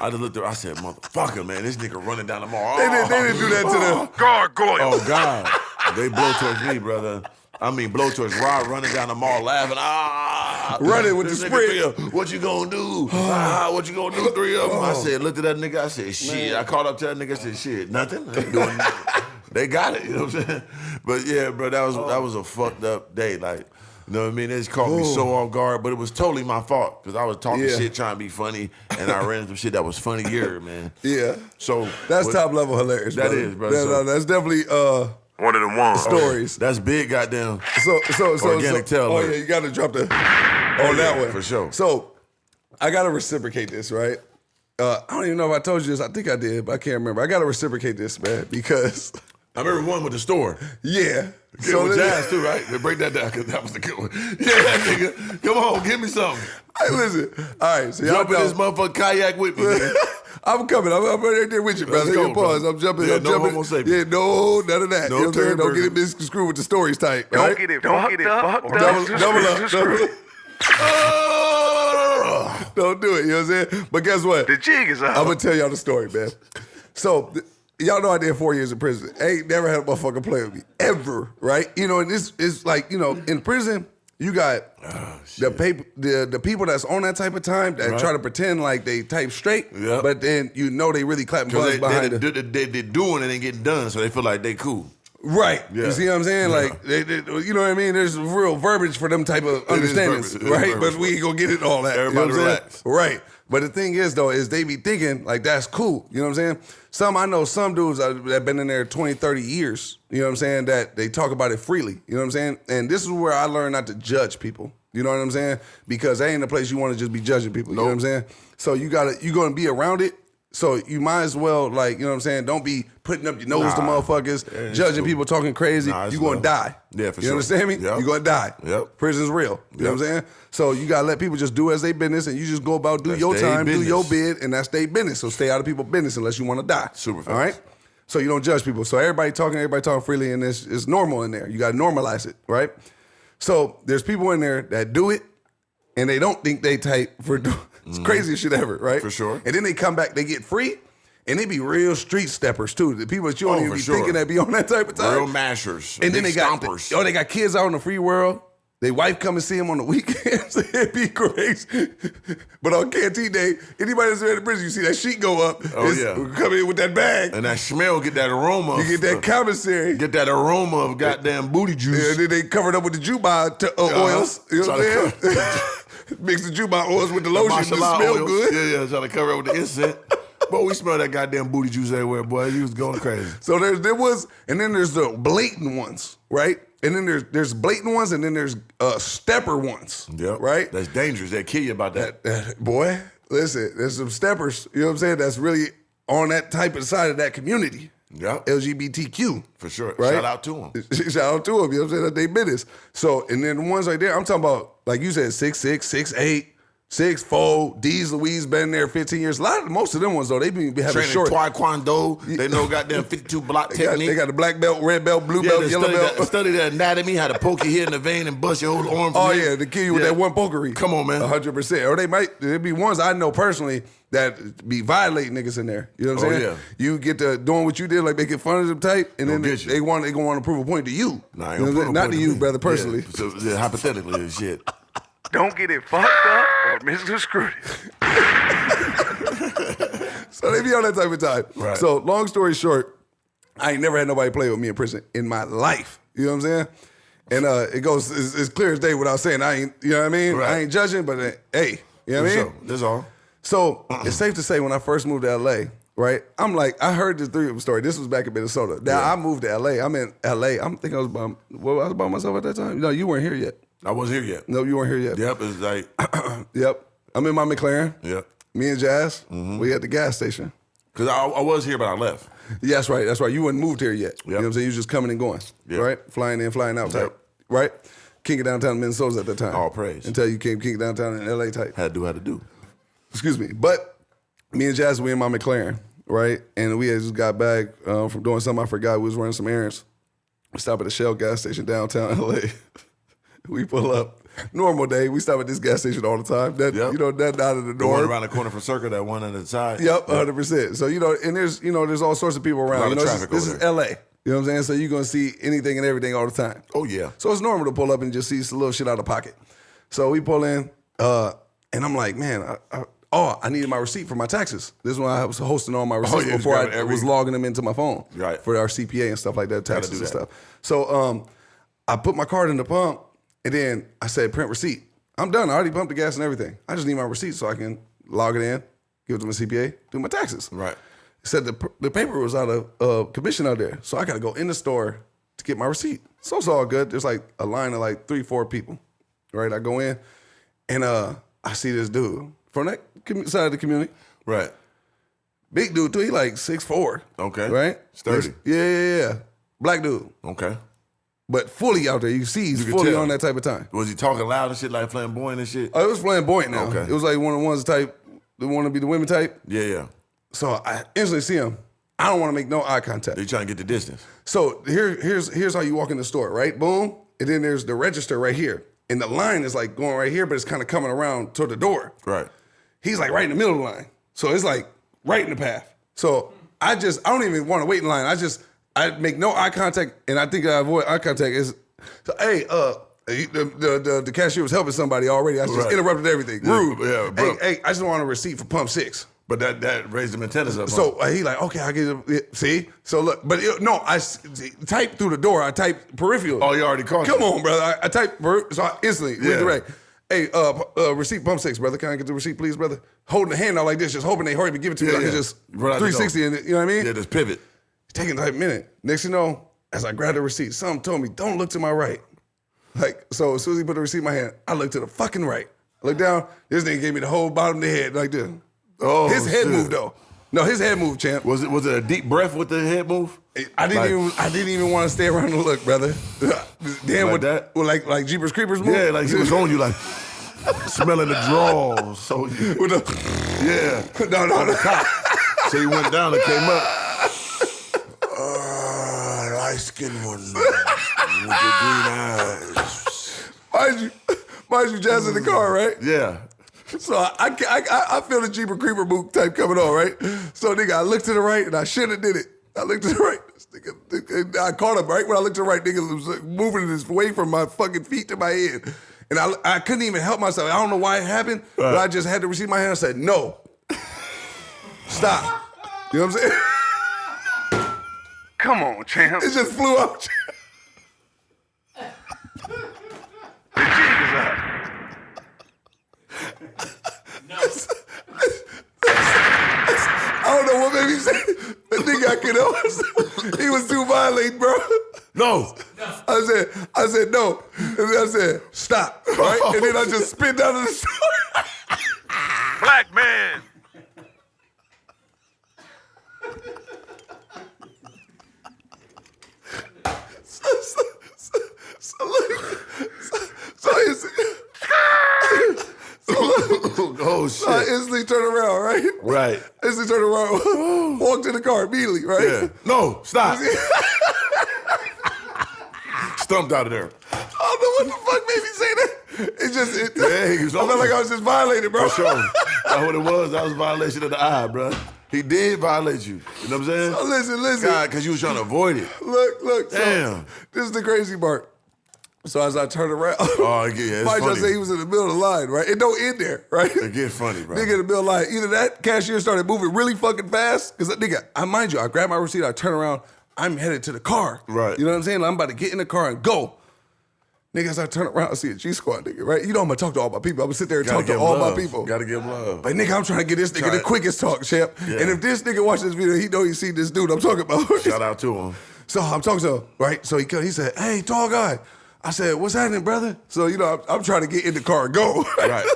I just looked there, I said, motherfucker, man, this nigga running down the mall. They didn't do that to the. Gargoyle. Oh, God. They blowtorch me, brother. I mean, blowtorch Rod running down the mall laughing. Running with this the nigga, sprint. What you gonna do? What you gonna do? 3 of them. I said, looked at that nigga. I said, shit. I called up to that nigga. I said, shit, nothing. I ain't doing nothing. They got it. You know what I'm saying? But yeah, bro, that was a fucked up day. Like, you know what I mean? They just caught me so off guard, but it was totally my fault because I was talking shit, trying to be funny, and I ran into some shit that was funnier, man. Yeah. So That's top level hilarious. That brother. is, bro. That's definitely One of the ones. stories. That's big, goddamn. So Organic tail Oh alert. yeah, you got to drop the on that one for sure. So I got to reciprocate this, right? I don't even know if I told you this. I think I did, but I can't remember. I got to reciprocate this, man, because I remember one with the store. yeah. So with Jazz too, right? They break that down because that was the good one. Yeah, nigga. Come on, give me something. Hey, listen. All right, so y'all Jump in know. this motherfucking kayak with me, nigga. I'm coming. I'm right there with you, brother. Let's Take go, a pause. brother. I'm jumping. Yeah, I'm no jumping. homo sapien. Yeah, no, none of that. No You know what I'm saying? Don't turd get it misconstrued with the stories tight. Don't Right? get it fucked up. Or Double up. screw. Don't do it. You know what I'm saying? But guess what? The jig is up. I'm gonna tell y'all the story, man. So y'all know I did 4 years in prison. Ain't never had a motherfucker play with me ever, right? You know, and this is like, you know, in prison you got the people that's on that type of time that try to pretend like they type straight, but then you know they really clapping buns behind it. They're doing it and getting done, so they feel like they cool. Right. Yeah. You see what I'm saying? Yeah. Like, you know what I mean? There's real verbiage for them type of understandings, verbiage. It is right? verbiage. But we ain't gonna get into all that. Everybody you know what I'm relax. saying? Right. But the thing is, though, is they be thinking, like, that's cool. You know what I'm saying? I know some dudes that have been in there 20, 30 years, you know what I'm saying, that they talk about it freely. You know what I'm saying? And this is where I learned not to judge people. You know what I'm saying? Because that ain't a place you want to just be judging people. You know what I'm saying? So you're gonna be around it. So you might as well, like, you know what I'm saying, don't be putting up your nose to motherfuckers, judging people talking crazy. You're going to die. Yeah, for you sure. understand me? Yep. You're going to die. Yep. Prison's real. You know what I'm saying? So you got to let people just do as they business, and you just go about, do That's your they time, business. do your bid, and that's their business. So stay out of people's business unless you want to die. Super fast. All right? So you don't judge people. So everybody talking freely, and it's normal in there. You got to normalize it, right? So there's people in there that do it, and they don't think they type for doing it's craziest shit ever, right? For sure. And then they come back, they get free, and they be real street steppers too. The people that you don't even for be sure. thinking that be on that type of time. Real mashers. And then big they got stompers. they got kids out in the free world. They wife come and see them on the weekends. It'd be crazy. But on canteen day, anybody that's in the prison, you see that sheet go up. Come in with that bag. And that smell, get that aroma. You get that commissary. Get that aroma of goddamn booty juice. Yeah, and then they cover it up with the Juba oils. You know what I'm saying? Mix the Juba oils with the lotion to Mashallah smell oils. good. Yeah, trying to cover it with the incense. Boy, we smell that goddamn booty juice everywhere, boy. You was going crazy. So then there's the blatant ones, right? And then there's blatant ones, and then there's stepper ones. Yep. Right? That's dangerous. They'll kill you about that. Boy, listen, there's some steppers, you know what I'm saying, that's really on that type of side of that community. Yep. LGBTQ. For sure. Right? Shout out to them. Shout out to them. You know what I'm saying? That they business. So, and then the ones right there, I'm talking about, like you said, 6'6", 6'8", 6'4". D's Louise been there 15 years. Most of them ones though, they be having Training short. Taekwondo. They know goddamn 52 block technique. They got the black belt, red belt, blue belt, they yellow belt. study the anatomy, how to poke your head in the vein and bust your whole arm. Oh yeah, to kill you with that one pokery. Come on, man. 100%. Or there be ones I know personally that be violating niggas in there. You know what I'm saying? Yeah. You get to doing what you did, like making fun of them type, and then they gonna want to prove a point to you. Nah, You know what I'm saying? Not to you, brother, personally. Yeah. So, hypothetically and shit. Don't get it fucked up or Mr. Screwed. So they be on that type of time. Right. So long story short, I ain't never had nobody play with me in prison in my life. You know what I'm saying? And it goes it's clear as day without saying I ain't. You know what I mean? Right. I ain't judging, but hey, you know what I mean? Sure. That's all. So it's safe to say when I first moved to LA, right? I'm like, I heard this story. This was back in Minnesota. Now I moved to LA. I'm in LA. I'm thinking I was by myself at that time. No, you weren't here yet. I wasn't here yet. No, you weren't here yet. Yep, it's like, Yep. I'm in my McLaren. yep. Me and Jazz, we at the gas station. Because I was here, but I left. Yeah, that's right. That's right. You wasn't moved here yet. You know what I'm saying? You was just coming and going, Yep. right? Flying in, flying out type, Yep. right? King of downtown Minnesota at that time. All praise. Until you came king of downtown in LA type. Had to do. Excuse me. But me and Jazz, we in my McLaren, right? And we had just got back from doing something I forgot. We was running some errands. We stop at the Shell gas station downtown LA. We pull up. Normal day. We stop at this gas station all the time. That Yep. you know, that out of the The one door. around the corner from Circle, that one on the side. Yep, 100%. So, and there's all sorts of people around. A lot You of know, traffic this over is there. LA. You know what I'm saying? So you're gonna see anything and everything all the time. Oh, yeah. So it's normal to pull up and just see some little shit out of pocket. So we pull in, and I'm like, man, I needed my receipt for my taxes. This is when I was hosting all my receipts yeah, before just I grab was logging them into my phone Right. for our CPA and stuff like that, taxes do and that. stuff. So I put my card in the pump, and then I said, print receipt. I'm done. I already pumped the gas and everything. I just need my receipt so I can log it in, give it to my CPA, do my taxes. Right. It said the paper was out of commission out there. So I got to go in the store to get my receipt. So it's all good. There's like a line of like 3-4 people, right? I go in and I see this dude from that side of the community. Right. Big dude too. He like 6'4". Okay. Right? Sturdy. Yeah. Black dude. Okay. But fully out there. You see he's You can fully tell. on that type of time. Was he talking loud and shit, like flamboyant and shit? Oh, it was flamboyant now. Okay. It was like one of the ones type, that want to be the women type. Yeah. So I instantly see him. I don't want to make no eye contact. They trying to get the distance. So here's how you walk in the store, right? Boom. And then there's the register right here. And the line is like going right here, but it's kind of coming around to the door. Right. He's like right in the middle of the line. So it's like right in the path. So I don't even want to wait in line. I make no eye contact, and I think I avoid eye contact. So hey, the cashier was helping somebody already. I just Right. interrupted everything. Yeah, Rude. yeah, bro. Hey, I just want a receipt for pump 6. But that raised them antennas up. So he like, okay, I get it. See? So look, but I typed through the door. I typed peripheral. Oh, you already caught Come you. on, brother. I typed, so I instantly went direct. Hey, receipt pump 6, brother. Can I get the receipt, please, brother? Holding the hand out like this, just hoping they hurry up and give it to me. Yeah, I could yeah. just Run out the 360 in it. You know what I mean? Yeah, just pivot. It's taking like a minute. Next thing you know, as I grabbed the receipt, something told me, don't look to my right. Like, so as soon as he put the receipt in my hand, I looked to the fucking right. I looked down, this nigga gave me the whole bottom of the head like this. Oh, His head shit. moved though. No, his head moved, champ. Was it a deep breath with the head move? I didn't even want to stay around and look, brother. Damn, Like with that? with like Jeepers Creepers move. Yeah, like he was on you, like smelling the draws. So With the, yeah, no. the cop. So he went down and came up. Light skinned one with the green eyes. Mind you, Jazz in the car, right? Yeah. So I feel the Jeeper Creeper move type coming on, right? So nigga, I looked to the right and I shouldn't have did it. I looked to the right. This nigga, I caught him right when I looked to the right. Nigga was like moving his way from my fucking feet to my head, and I couldn't even help myself. I don't know why it happened, but I just had to receive my hand. I said no, stop. You know what I'm saying? Come on, champ. It just flew out. The jig is up. I don't know what made me say. The nigga I could help. He was too violent, bro. No. I said no. And then I said, stop. Right? And then I just spit down to the store. Black man. Oh, So I shit. instantly turned around, right? Right. Instantly turned around, walked to the car immediately, right? Yeah. No, stop. Stumped out of there. I don't know what the fuck made me say that. Yeah, he was I felt on like it. I was just violated, bro. For sure. That's what it was. That was a violation of the eye, bro. He did violate you. You know what I'm saying? So listen. God, because you was trying to avoid it. Look. Damn. So, this is the crazy part. So as I turn around, Oh, yeah, it's Mike funny. just say he was in the middle of the line, right? It don't end there, right? It get funny, bro. Nigga in the middle of the line. Either that cashier started moving really fucking fast, because nigga, I mind you, I grab my receipt, I turn around, I'm headed to the car. Right. You know what I'm saying? I'm about to get in the car and go. Nigga, as I turn around, I see a G Squad nigga, right? You know I'm gonna talk to all my people. I'm gonna sit there and Gotta talk to give all love. my people. Gotta give love. But nigga, I'm trying to get this nigga the quickest talk, champ. Yeah. And if this nigga watch this video, he know he see this dude I'm talking about. Shout out to him. So I'm talking to him, right? So he said, hey, tall guy. I said, what's happening, brother? So, you know, I'm trying to get in the car and go. Right.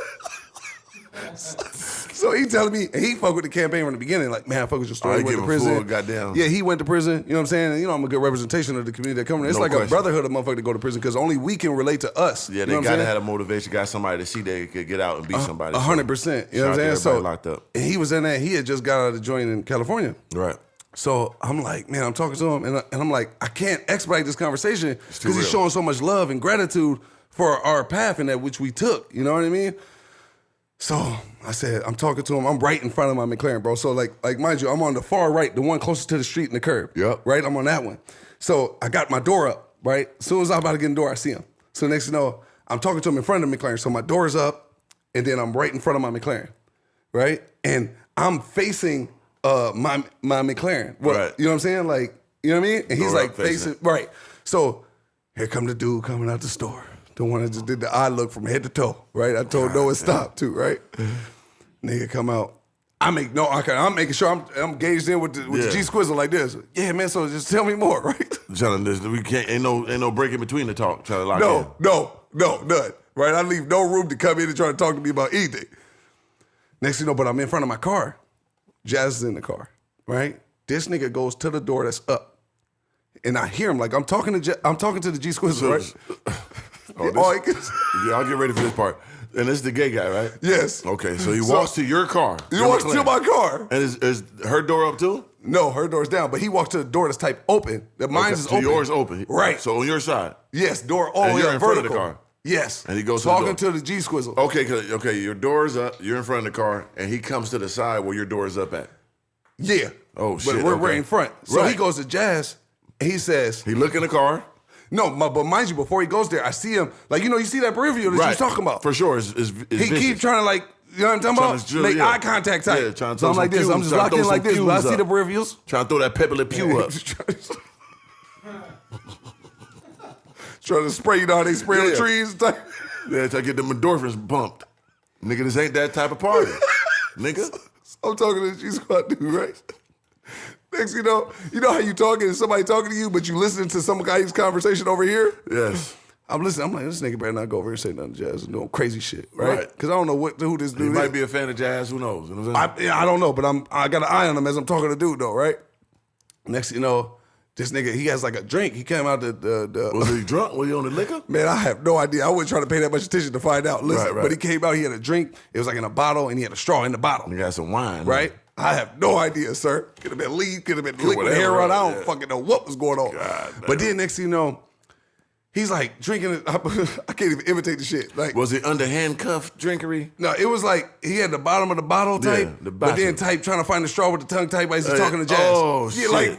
So he telling me, and he fuck with the campaign from the beginning, like, man, I fuck with your story. Oh, he He went give to him prison. full goddamn. Yeah, he went to prison. You know what I'm saying? And, you know, I'm a good representation of the community that coming. It's No like question. a brotherhood of motherfucker to go to prison because only we can relate to us. Yeah, You they know what I'm gotta saying? have a motivation, got somebody to see they could get out and beat somebody. 100%. You know what I'm Shout out to saying? So everybody locked up. and he was in there. He had just got out of the joint in California. Right. So I'm like, man, I'm talking to him, and I'm like, I can't expedite this conversation too because he's real. showing so much love and gratitude for our path in that which we took. You know what I mean? So I said, I'm talking to him. I'm right in front of my McLaren, bro. So like mind you, I'm on the far right, the one closest to the street and the curb. Yep. Right? I'm on that one. So I got my door up, right? As soon as I'm about to get in the door, I see him. So next thing you know, I'm talking to him in front of the McLaren. So my door's up, and then I'm right in front of my McLaren, right? And I'm facing my McLaren. Right. You know what I'm saying? Like, you know what I mean? And he's Door like up, facing facing, right. So here come the dude coming out the store. The one that just did the eye look from head to toe, right? I told Noah stop too, right? Nigga come out. I'm making sure I'm gauged in with the Yeah. G Squizzle like this. Yeah, man, so just tell me more, right? Trying to, we can't, ain't no break in between the talk. Trying to lock in. No, none. Right? I leave no room to come in and try to talk to me about anything. Next thing you know, but I'm in front of my car. Jazz is in the car, right? This nigga goes to the door that's up. And I hear him like I'm talking to the G Squizzle, right? Yeah, I'll get ready for this part. And this is the gay guy, right? Yes. Okay, so he walks to your car. He your walks to McLaren. my car. And is her door up too? No, her door's down, but he walked to the door that's type open. The mine is so open. yours open. Right. So on your side. Yes, door all the And way you're up in front of vertical. the car. Yes. And he goes to the talking door. to the G Squizzle. Okay, your door's up, you're in front of the car, and he comes to the side where your door is up at. Yeah. Oh, But shit, we're okay. right in front. So Right. he goes to Jazz, and he says, He look in the car. no, but mind you, before he goes there, I see him, like, you know, you see that review that you was talking about. For sure. It's He vicious. keep trying to, like, you know what I'm talking Trying about? to drill, Make yeah. eye contact type. Yeah, trying to so throw I'm like some this. I'm cues, just trying to locked in throw like some this. When I cues see the up. reviews. Trying to throw that pebbly pew up. Trying to spray, you know how they spray on the Yeah. trees? Type. Yeah, to get them endorphins pumped. Nigga, this ain't that type of party. Nigga. I'm talking to the G Squad dude, right? Next, you know how you talking to somebody talking to you, but you listening to some guy's conversation over here? Yes. I'm listening. I'm like, this nigga better not go over here and say nothing to Jazz and doing crazy shit, right? Right. Because I don't know who this He dude might is. be a fan of jazz. Who knows? You know what I'm saying? I don't know, but I got an eye on him as I'm talking to dude though, right? Next, you know, this nigga, he has like a drink. He came out the Was he drunk? Was he on the liquor? man, I have no idea. I wasn't trying to pay that much attention to find out. Listen, Right. but he came out, he had a drink. It was like in a bottle, and he had a straw in the bottle. He got some wine. Right? I have no idea, sir. Could have been lead, could have been liquid whatever, hair run. I don't yeah. fucking know what was going on. God damn. But then next thing you know, he's like drinking it. I can't even imitate the shit. Like, Was he under handcuffed drinkery? no, it was like he had the bottom of the bottle Yeah, type, the but then bottom. type trying to find the straw with the tongue type as he's talking to Jazz. oh, yeah, shit. like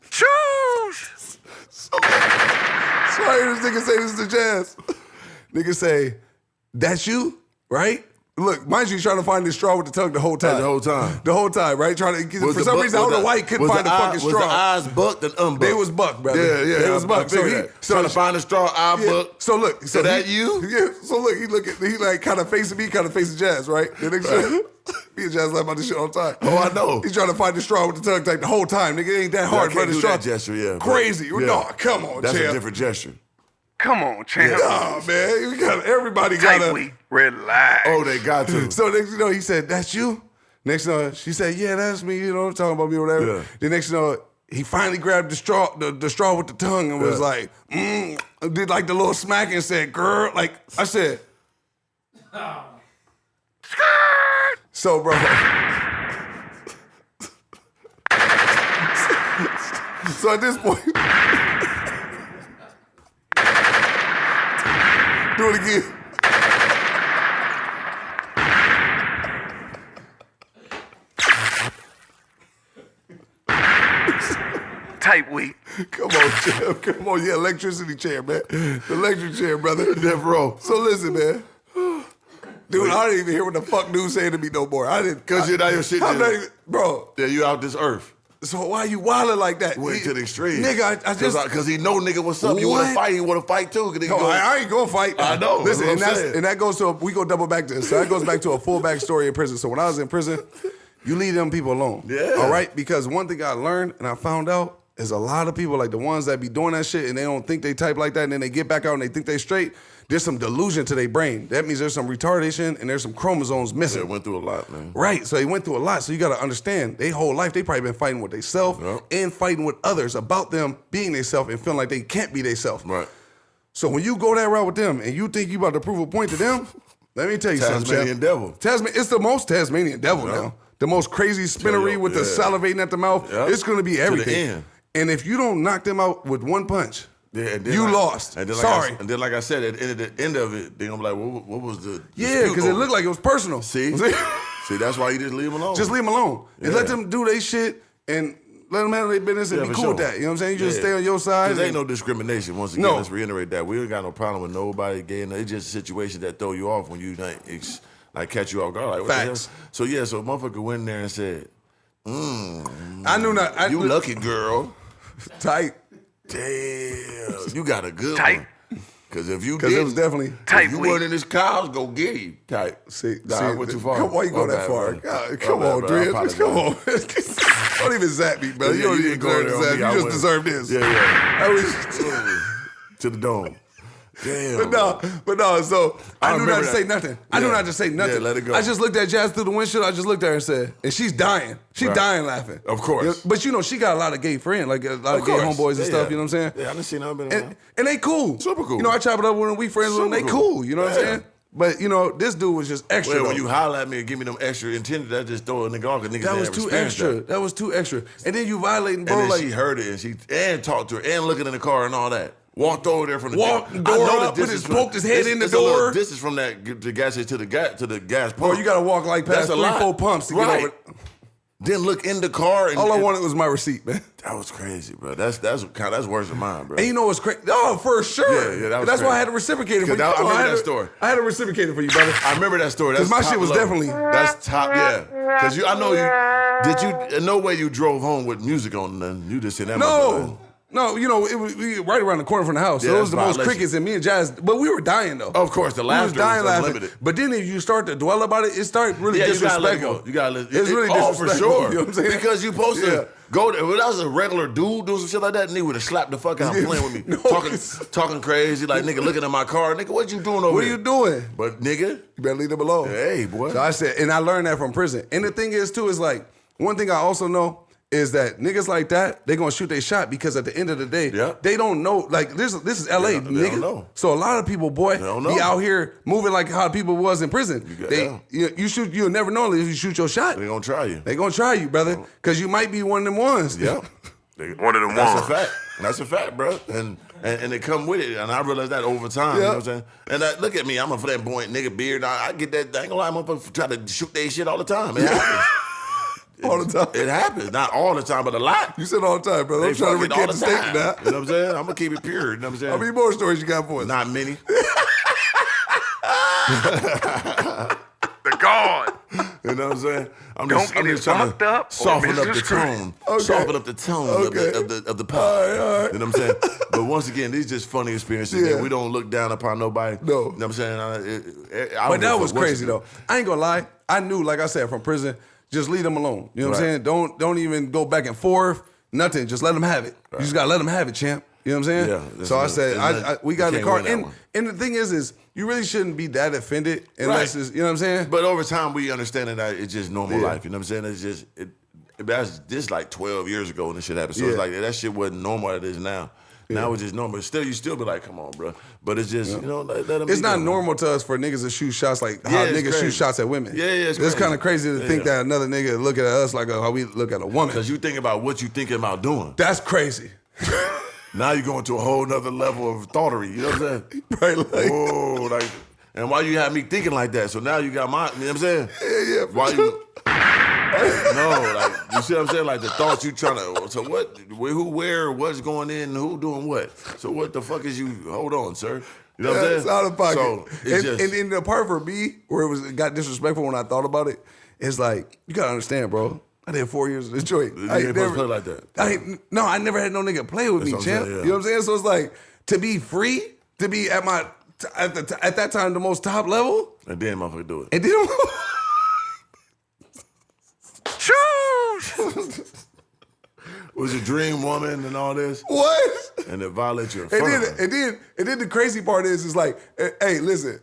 Choose. so I hear this nigga say this to Jazz. Nigga say, "That's you, right?" Look, mind you, he's trying to find this straw with the tongue the whole time. The whole time. The whole time, right? Trying to Was for the some buck- reason I don't was know why he couldn't was find the fucking Was straw. the eyes bucked and unbucked? They was bucked, brother. Yeah, They was bucked. So he, trying to find a straw, eye yeah. bucked. So look, Is that you? Yeah. So look, he like kind of facing me, kind of facing Jazz, right? The next me and Jazz laugh about this shit all the time. Oh, I know. He's trying to find the straw with the tongue type the whole time. Nigga, it ain't that I hard, can't brother. do Straw that gesture, yeah. but- crazy. yeah. No, come on, That's champ. a different gesture. Come on, champ. Oh man, you got everybody got to. Tightly relax. Oh, they got to. So next you know, he said, "That's you." Next you know, she said, "Yeah, that's me." You know, talking about me or whatever. Yeah. The next you know, he finally grabbed the straw with the tongue and was like, did like the little smack and said, girl, like I said. So, bro. So at this point, do it again. Tight weed. Come on, Jim. Come on, yeah, electricity chair, man. The electric chair, brother. Death row. So listen, man. Dude, I didn't even hear what the fuck dude saying to me no more. I didn't. Because you're not your shit. I'm not even, bro. Yeah, you out this earth. So why you wilding like that? Went to the extreme. Nigga, I just... Because he know, nigga, what's up. You want to fight, he want to fight too. No, I ain't gonna fight. I know. Listen, that's and that goes to, we go double back to this. So that goes back to a full back story in prison. So when I was in prison, you leave them people alone. Yeah. All right? Because one thing I learned and I found out is a lot of people, like the ones that be doing that shit and they don't think they type like that and then they get back out and they think they straight, there's some delusion to their brain. That means there's some retardation and there's some chromosomes missing. Yeah, went through a lot, man. Right, so they went through a lot. So you got to understand, they whole life, they probably been fighting with themselves and fighting with others about them being themselves and feeling like they can't be themselves. Right. So when you go that route with them and you think you about to prove a point to them, let me tell you something, Tasmanian devil. It's the most Tasmanian devil now. The most crazy spinnery with the salivating at the mouth. It's going to be everything. To the end. And if you don't knock them out with one punch, and you lost. And then Sorry. and then, like I said, at the end of it, they're going to be like, what was the Yeah, because it looked like it was personal. See? See, that's why you just leave them alone. Just leave them alone. And let them do their shit and let them handle their business and be cool with that. You know what I'm saying? You just stay on your side. Because ain't no discrimination. Once again, let's reiterate that. We ain't got no problem with nobody gay. It's just a situation that throw you off when you like catch you off guard. Like, what Facts. the hell? So, yeah, so a motherfucker went in there and said, I knew not. you lucky, girl. Tight. Damn, you got a good Tight. one. Because if you Because it was definitely tight. if you weren't in this car, I was going to get him. Tight. I went too far. Come on, you go My that bad, far. brother. God, My come bad, on, brother. I Drew. apologize. Come on. Don't even zap me, brother. Yeah, You don't you even didn't go deserve there to on zap. me. I You just went- deserve this. Yeah. To the dome. Damn. But no, so I knew not remember to say that. nothing. I knew Yeah. not to say nothing. Yeah, let it go. I just looked at Jazz through the windshield. I just looked at her and said, and she's dying. She dying laughing. Of course. You know, but you know, she got a lot of gay friends, like a lot of gay course. homeboys and Yeah, stuff, yeah. you know what I'm saying? Yeah, I done seen them. And they cool. Super cool. You know, I chop it up with them. We friends with them. They Super cool. You know what I'm Yeah. saying? But, you know, this dude was just extra. Well, when though. you holler at me and give me them extra intended, that just throw a nigga off because niggas That was ain't too experienced extra. that. That was too extra. And then you violating, bro. And then Like, she heard it and talked to her and looking in the car and all that. Walked over there from the Walked I the door know up, that put this his- is from- poked his head in the it's a little door. distance from the gas station to the gas pump. bro, you got to walk like past That's a 3-4 lot. pumps to Right. get over. Then look in the car and All I wanted was my receipt, man. That was crazy, bro. That's worse than mine, bro. And you know what's crazy? Oh, for sure. Yeah, that was That's why I crazy. had to reciprocate it for you. 'Cause I Come on, remember had that to- story. I had to reciprocate it for you, brother. I remember that story. That's 'Cause my top shit was level. definitely- That's top, yeah. Because I know you. Did you? In no way you drove home with music on. Nothing. You just in that. motherfucker. No, you know, it was right around the corner from the house. Yeah, So it was the that's most violation. crickets and me and Jazz. But we were dying, though. Of course, the We was laughter dying was laughing. unlimited. But then if you start to dwell about it, it started really Yeah, you gotta let it disrespectful. go. You gotta let It's really oh, for disrespectful. sure. You know what I'm saying? Because you supposed Yeah. to go there. If that was a regular dude doing some shit like that, nigga would have slapped the fuck out Yeah. playing with me. No, talking crazy, like nigga looking at my car. Nigga, what you doing over What are there? you doing? But nigga, You better leave them alone. hey, boy. So I said, and I learned that from prison. And the thing is, too, is like, one thing I also know is that niggas like that, they gonna shoot their shot because at the end of the day, Yeah. they don't know. Like, this is LA, They don't nigga. know. So a lot of people, boy, don't be know. out here moving like how people was in prison. You'll never know if you shoot your shot. They gonna try you. They gonna try you, brother, because you might be one of them ones. Yeah. One of them That's ones. a fact. That's a fact, bro. And they come with it. And I realized that over time. You know what I'm saying? And look at me. I'm a flamboyant nigga beard. I get that. I ain't gonna lie. Motherfuckers try to shoot their shit all the time. It happens. All the time. It happens. Not all the time, but a lot. You said all the time, brother. I'm They trying to fuck it all recant the the statement time. now. You know what I'm saying? I'm gonna keep it pure. You know what I'm saying? How many more stories you got for us? Not many. The God. You know what I'm saying? I'm Don't get it trying fucked up or soften up the misconstrued. tone. Okay. Soften up the tone of the pod. All right. You know what I'm saying? But once again, these just funny experiences. Yeah. Man. We don't look down upon nobody. No. You know what I'm saying? I But don't that give a was fuck what crazy, you do. though. I ain't gonna lie. I knew, like I said, from prison, just leave them alone. You know what I'm Right. saying? Don't even go back and forth. Nothing. Just let them have it. You just gotta let them have it, champ. You know what I'm saying? Yeah, So I said, we got in the can't car. win that And, one. and the thing is you really shouldn't be that offended unless Right. it's, you know what I'm saying? But over time, we understand that it's just normal Yeah. life. You know what I'm saying? It's just That's this like 12 years ago when this shit happened. So it's like that shit wasn't normal as it is now. Now it's just normal. Still, you still be like, come on, bro. But it's just, you know, let them It's be not them, normal to us for niggas to shoot shots like how it's niggas crazy. shoot shots at women. Yeah, it's It's crazy. kind of crazy to think that another nigga look at us like how we look at a woman. Because you think about what you thinking about doing. That's crazy. Now you're going to a whole nother level of thoughterry. You know what I'm saying? Right, like, Whoa, like, and why you have me thinking like that? So now you got my, you know what I'm saying? yeah. Why you? No, like you see what I'm saying? Like the thoughts you trying to. So what? Who? Where? What's going in? Who doing what? So what the fuck is you? Hold on, sir. You know what I'm saying? It's out of pocket. So it's just, and the part for me where it got disrespectful when I thought about it, it's like you gotta understand, bro. I did 4 years in Detroit. you ain't supposed to play like that. I never had no nigga play with That's me, what I'm champ. saying, yeah. You know what I'm saying? So it's like to be free, to be at my at that time the most top level, And then motherfucker do it. and then Was your dream woman and all this, what? and it violates your And fun. then the crazy part is like, hey, listen,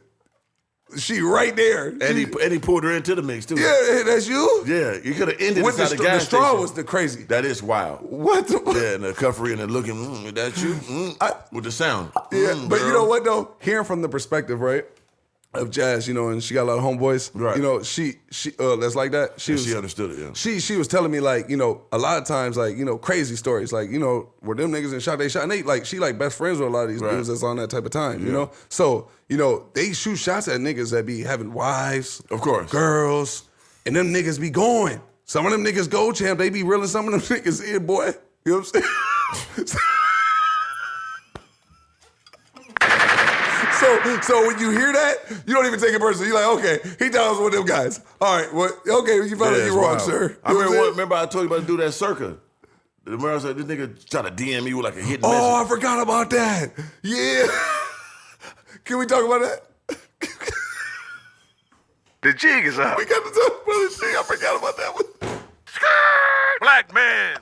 she right there. And he pulled her into the mix too. Yeah, that's you. Yeah, you could have ended With inside the gas straw station. was the crazy. That is wild. What the? Yeah, and the cuffery and the looking, that's you? With the sound. Yeah, but you girl. know what though? Hearing from the perspective, right, of Jazz, you know, and she got a lot of homeboys. Right. You know, she that's like that. She understood it, yeah. She was telling me like, you know, a lot of times like, you know, crazy stories like, you know, where them niggas in shot, and they like she like best friends with a lot of these Right. dudes that's on that type of time, you know. So you know, they shoot shots at niggas that be having wives, Of course. girls, and them niggas be going. Some of them niggas go, champ. They be reeling some of them niggas in, boy. You know what I'm saying? So when you hear that, you don't even take it personally. You're like, okay, he thought I was one of them guys. All right, well, okay, you found out it's you're wrong, wild. sir. I You know what I'm saying? remember I told you about to do that circa. Remember I said this nigga tried to DM me with like a hidden Oh, message. I forgot about that. Yeah. Can we talk about that? The jig is up. We got to talk about this thing. I forgot about that one. Black man.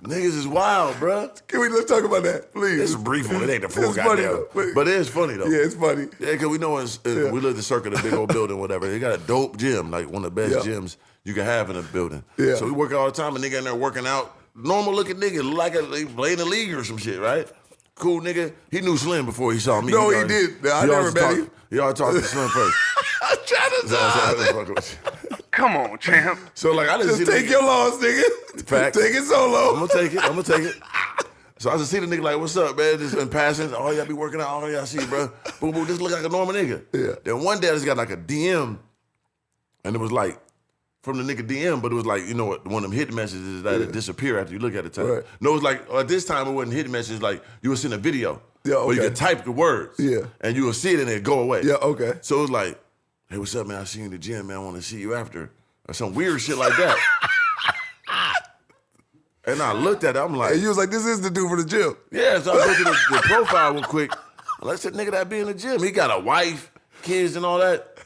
Niggas is wild, bruh. Let's talk about that, please. It's a brief one. It ain't the full It's funny, goddamn. though. But it is funny though. Yeah, it's funny. Yeah, because we know we live the circle, the big old building, whatever. They got a dope gym, like one of the best Yeah. gyms you can have in a building. Yeah. So we work all the time, a nigga in there working out. Normal looking nigga, like he played in the league or some shit, right? Cool nigga. He knew Slim before he saw me. No, he did. I never met him. He always talked to Slim first. I'm trying to Come on, champ. So like I didn't see Just the take nigga- your loss, nigga. Facts. Take it solo. I'm gonna take it. So I just see the nigga like, what's up, man? Just in passing. Oh, y'all be working out. Oh, y'all see, bro. Boom, boom. This look like a normal nigga. Yeah. Then one day I just got like a DM, and it was like from the nigga DM, but it was like, you know what, one of them hidden messages that it disappear after you look at it. Right. No, it was like at this time it wasn't hidden messages. Like you would send a video, Yeah, but you okay. could type the words, Yeah. and you would see it and it'd go away. Yeah, okay. So it was like, hey, what's up, man? I see you in the gym, man. I want to see you after, or some weird shit like that. And I looked at it, I'm like, And you was like, this is the dude for the gym. yeah, so I looked at the profile real quick. And I said, nigga, that be in the gym. He got a wife, kids, and all that.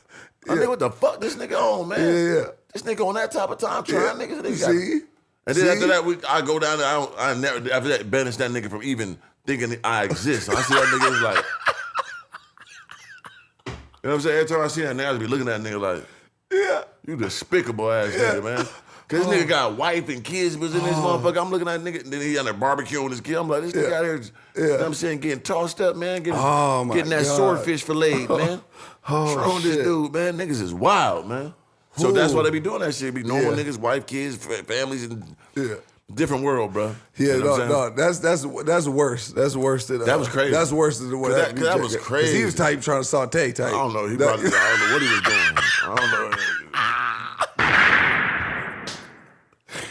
I think, what the fuck this nigga on, man? Yeah. This nigga on that type of time trying niggas. Nigga got- See? And then after that, I go down there. I never, after that, banish that nigga from even thinking I exist. So I see that nigga, it's like, you know what I'm saying? Every time I see that nigga, I just be looking at that nigga like, Yeah. you despicable ass nigga, man. Cause this nigga got wife and kids was in this motherfucker. I'm looking at nigga, and then he on there barbecuing his kid. I'm like, this nigga out here, you know what I'm saying, getting tossed up, man. Getting, Oh, my getting that God. swordfish filleted, man. What's wrong with this shit. dude, man? Niggas is wild, man. So that's why they be doing that shit. Be normal Yeah. niggas, wife, kids, families, and Yeah. different world, bro. Yeah, You know what I'm saying? no, that's worse. That's worse than That was crazy. That's worse than what 'Cause that- happened. 'cause that was 'Cause crazy. he was type trying to saute type. I don't know. He probably, I don't know what he was doing. I don't know.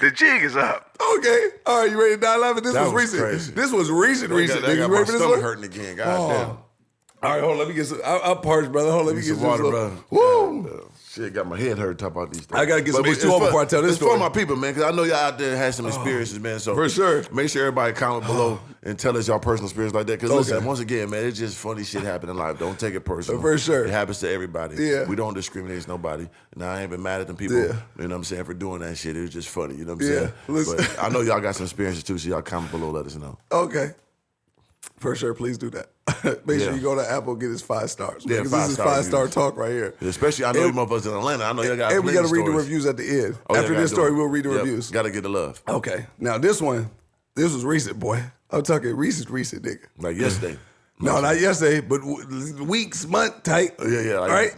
The jig is up. Okay, all right, you ready to die laughing? This That was was recent. crazy. This was recent. I Nigga. got You my ready for this stomach one? hurting again. God damn. All right, hold on. Let me get some. I'm parched, brother. Hold on. Let me Need get some water, little- bro. Woo. Yeah, shit, got my head hurt talking about these things. I gotta get some it's H2O for- before I tell this It's story. for my people, man, because I know y'all out there had some experiences, man. So For sure. make sure everybody comment below and tell us y'all personal experience like that. Because Okay. listen, once again, man, it's just funny shit happen in life. Don't take it personal. For sure. It happens to everybody. Yeah. We don't discriminate against nobody. Now I ain't been mad at them people. Yeah. You know what I'm saying, for doing that shit. It was just funny. You know what I'm Yeah. saying? Listen. But I know y'all got some experiences too. So y'all comment below, let us know. Okay. For sure, please do that. Make sure you go to Apple, get his 5 stars. Yeah, Because this is 5-star talk right here. Especially, I know you motherfuckers in Atlanta. I know y'all got And we got to read the stories. reviews at the end. Oh, After y'all this gotta story, do it. we'll read the Yep, reviews. Gotta get the love. Okay. Now, this was recent, boy. I'm talking recent, nigga. Like yesterday. No, not yesterday, but weeks, month type. Yeah. All right?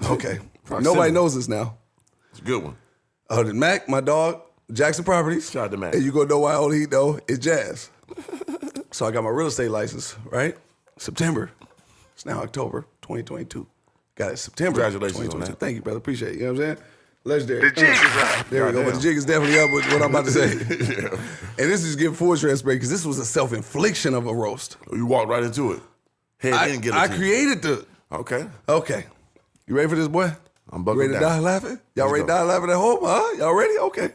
Okay. Proximity. Nobody knows this now. It's a good one. Other than Mac, my dog, Jackson Properties. Shout out to Mac. And you gonna know why only he know is Jazz. So I got my real estate license, right? September. It's now October 2022. Got it September. Congratulations on 2022. that. Thank you, brother. Appreciate it. You know what I'm saying? Legendary. The jig is up. There we go. But the jig is definitely up with what I'm about to say. And this is getting full transparent because this was a self-infliction of a roast. You walked right into it. Head in, get it. I created the. Okay. Okay. You ready for this, boy? I'm You buckled ready to down. die laughing? Y'all Let's ready to go. die laughing at home? Huh? Y'all ready? Okay.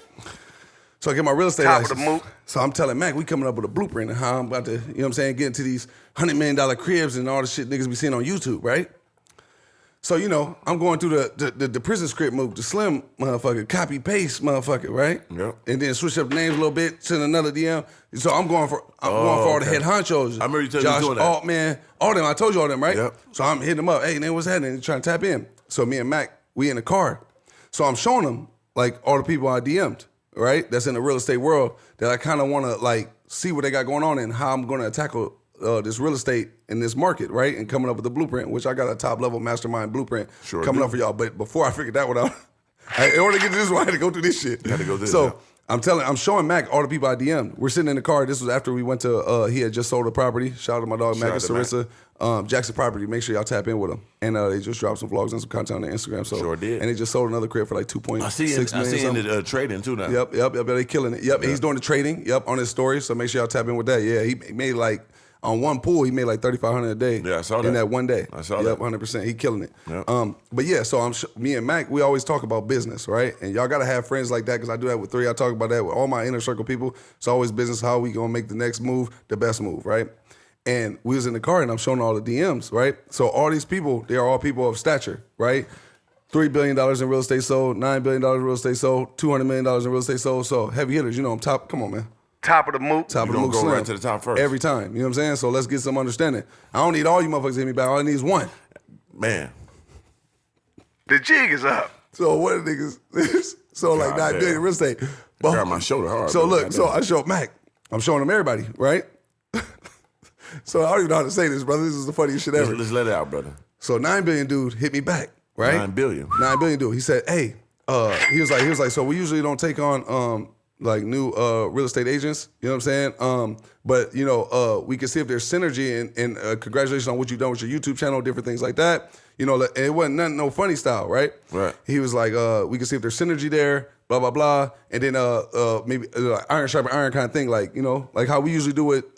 So I get my real estate Top of license. the Mook. So I'm telling Mac, we coming up with a blueprint of how I'm about to, you know what I'm saying, get into these $100 million cribs and all the shit niggas be seeing on YouTube, right? So, you know, I'm going through the prison script move, the slim motherfucker, copy paste motherfucker, right? Yep. And then switch up the names a little bit, send another DM. So I'm going for all the okay. head honchos. I remember you telling me Josh doing that. Altman, all them. I told you all them, right? Yep. So I'm hitting them up. Hey, man, what's happening? Trying to tap in. So me and Mac, we in the car. So I'm showing them like all the people I DM'd, right? That's in the real estate world that I kind of want to like see what they got going on and how I'm going to tackle this real estate in this market, right? And coming up with a blueprint, which I got a top level mastermind blueprint Sure coming do. up for y'all. But before I figured that one out, in order to get to this one, I had to go through this shit. Had to go through So it, I'm showing Mac all the people I DM'd. We're sitting in the car. This was after we went to, he had just sold a property. Shout out to my dog, Mac and Shout out to Sarissa. Jackson Property. Make sure y'all tap in with them. And they just dropped some vlogs and some content on their Instagram. So, Sure did. And they just sold another crib for like 2.6 I see million. in something. the trading too now. Yep. They killing it. Yep. He's doing the trading. Yep. On his story. So make sure y'all tap in with that. Yeah. He made like on one pool. He made like $3,500 a day. Yeah, I saw in that. that one day. I saw yep, that. 100%. He killing it. Yep. But yeah. So me and Mac. We always talk about business, right? And y'all gotta have friends like that because I do that with 3. I talk about that with all my inner circle people. It's always business. How we gonna make the next move the best move, right? And we was in the car and I'm showing all the DMs, right? So all these people, they are all people of stature, right? $3 billion in real estate sold, $9 billion in real estate sold, $200 million in real estate sold. So heavy hitters, you know, I'm top. Come on, man. Top of the Mook. Top of the gonna Mook go Slim. right to the top first. Every time. You know what I'm saying? So let's get some understanding. I don't need all you motherfuckers to hit me back. All I need is one. Man. The jig is up. So what the niggas, so like God 9 damn. billion in real estate. Got my shoulder hard. So bro. look, Goddamn. so I show Mac. I'm showing them everybody, right? So I don't even know how to say this, brother. This is the funniest shit ever. Let's let it out, brother. So 9 billion dude hit me back, right? 9 billion. 9 billion dude. He said, hey, he was like, so we usually don't take on like new real estate agents, you know what I'm saying? But you know, we can see if there's synergy and congratulations on what you've done with your YouTube channel, different things like that. You know, and it wasn't nothing, no funny style, right? Right. He was like, we can see if there's synergy there, blah, blah, blah. And then maybe iron sharpen iron kind of thing, like, you know, like how we usually do with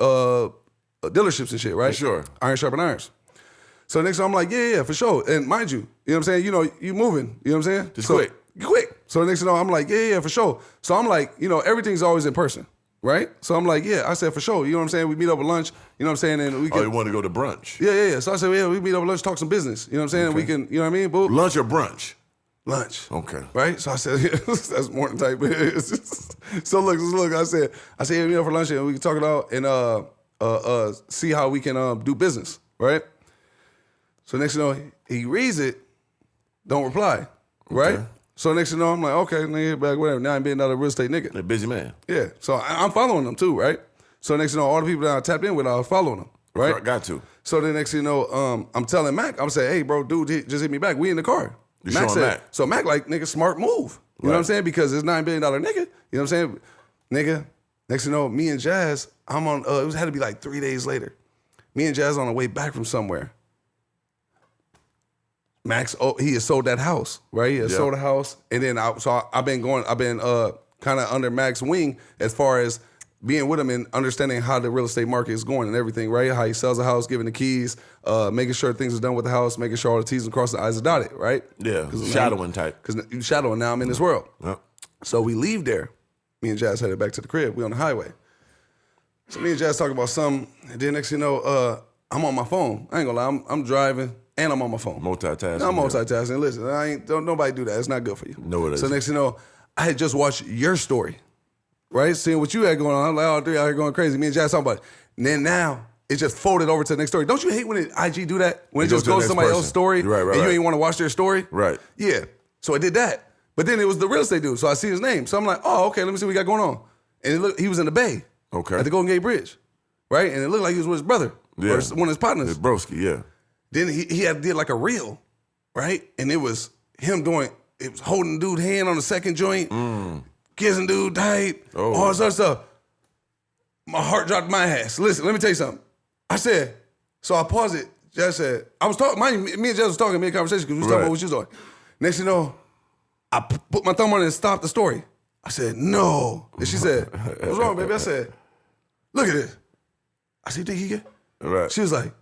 dealerships and shit, right? For sure. Iron sharpen irons. So next time I'm like, yeah, for sure. And mind you know what I'm saying? You know, you moving, you know what I'm saying? Just So- quick. Quick. So next thing you know, I'm like, yeah, for sure. So I'm like, you know, everything's always in person, right? So I'm like, yeah, I said, for sure. You know what I'm saying? We meet up at lunch, you know what I'm saying? And we Oh, can, you want to go to brunch? yeah. So I said, yeah, we meet up at lunch, talk some business. You know what I'm saying? And we can, you know what I mean? Boop. Lunch or brunch? Lunch. Okay. Right? So I said, yeah, that's morning type. So look, I said, yeah, meet up for lunch and we can talk it out and see how we can do business, right? So next thing you know, he reads it, don't reply, right? Okay. So next thing you know, I'm like, okay, nigga, back, whatever, $9 billion real estate nigga. A busy man. Yeah. So I'm following them too, right? So next thing you know, all the people that I tapped in with, I was following them, right? Got to. So then next thing you know, I'm telling Mac, I'm saying, hey, bro, dude, just hit me back. We in the car. You showing Mac. So Mac like, nigga, smart move. You know what I'm Right. saying? Because it's $9 billion nigga. You know what I'm saying? Nigga, next thing you know, me and Jazz, I'm on, it had to be like 3 days later. Me and Jazz on the way back from somewhere. Max, he has sold that house, right? He has sold a house. And then I've been kind of under Max's wing as far as being with him and understanding how the real estate market is going and everything, right? How he sells a house, giving the keys, making sure things are done with the house, making sure all the T's and cross the I's are dotted, right? Yeah. Shadowing type. Because you shadowing, now I'm in this world. Yep. So we leave there. Me and Jazz headed back to the crib. We on the highway. So me and Jazz talking about something. And then next thing you know, I'm on my phone. I ain't gonna lie, I'm driving and I'm on my phone. Multitasking. I'm yeah. multitasking. Listen, don't nobody do that. It's not good for you. No, it So isn't. next thing you know, I had just watched your story, right? Seeing what you had going on. I'm like, all three out here going crazy. Me and Jazz talking about it. And then now it just folded over to the next story. Don't you hate when IG do that? When it goes just to the goes to next somebody person. else's story Right, and you right. ain't want to watch their story? Right. Yeah. So it did that. But then it was the real estate dude. So I see his name. So I'm like, oh, okay, let me see what we got going on. And he was in the Bay. Okay. At the Golden Gate Bridge. Right? And it looked like he was with his brother. Yeah. Or one of his partners. It's broski, yeah. Then he did like a reel, right? And it was him it was holding dude's hand on the second joint, kissing dude tight, all this other stuff. My heart dropped my ass. Listen, let me tell you something. I said, so I paused it. Jess said, I was talking, me and Jess was talking, mid conversation because we was talking about what she was doing. Next thing you know, I put my thumb on it and stopped the story. I said, no. And she said, what's wrong, baby? I said, look at this. I said, you think he get? Right. She was like,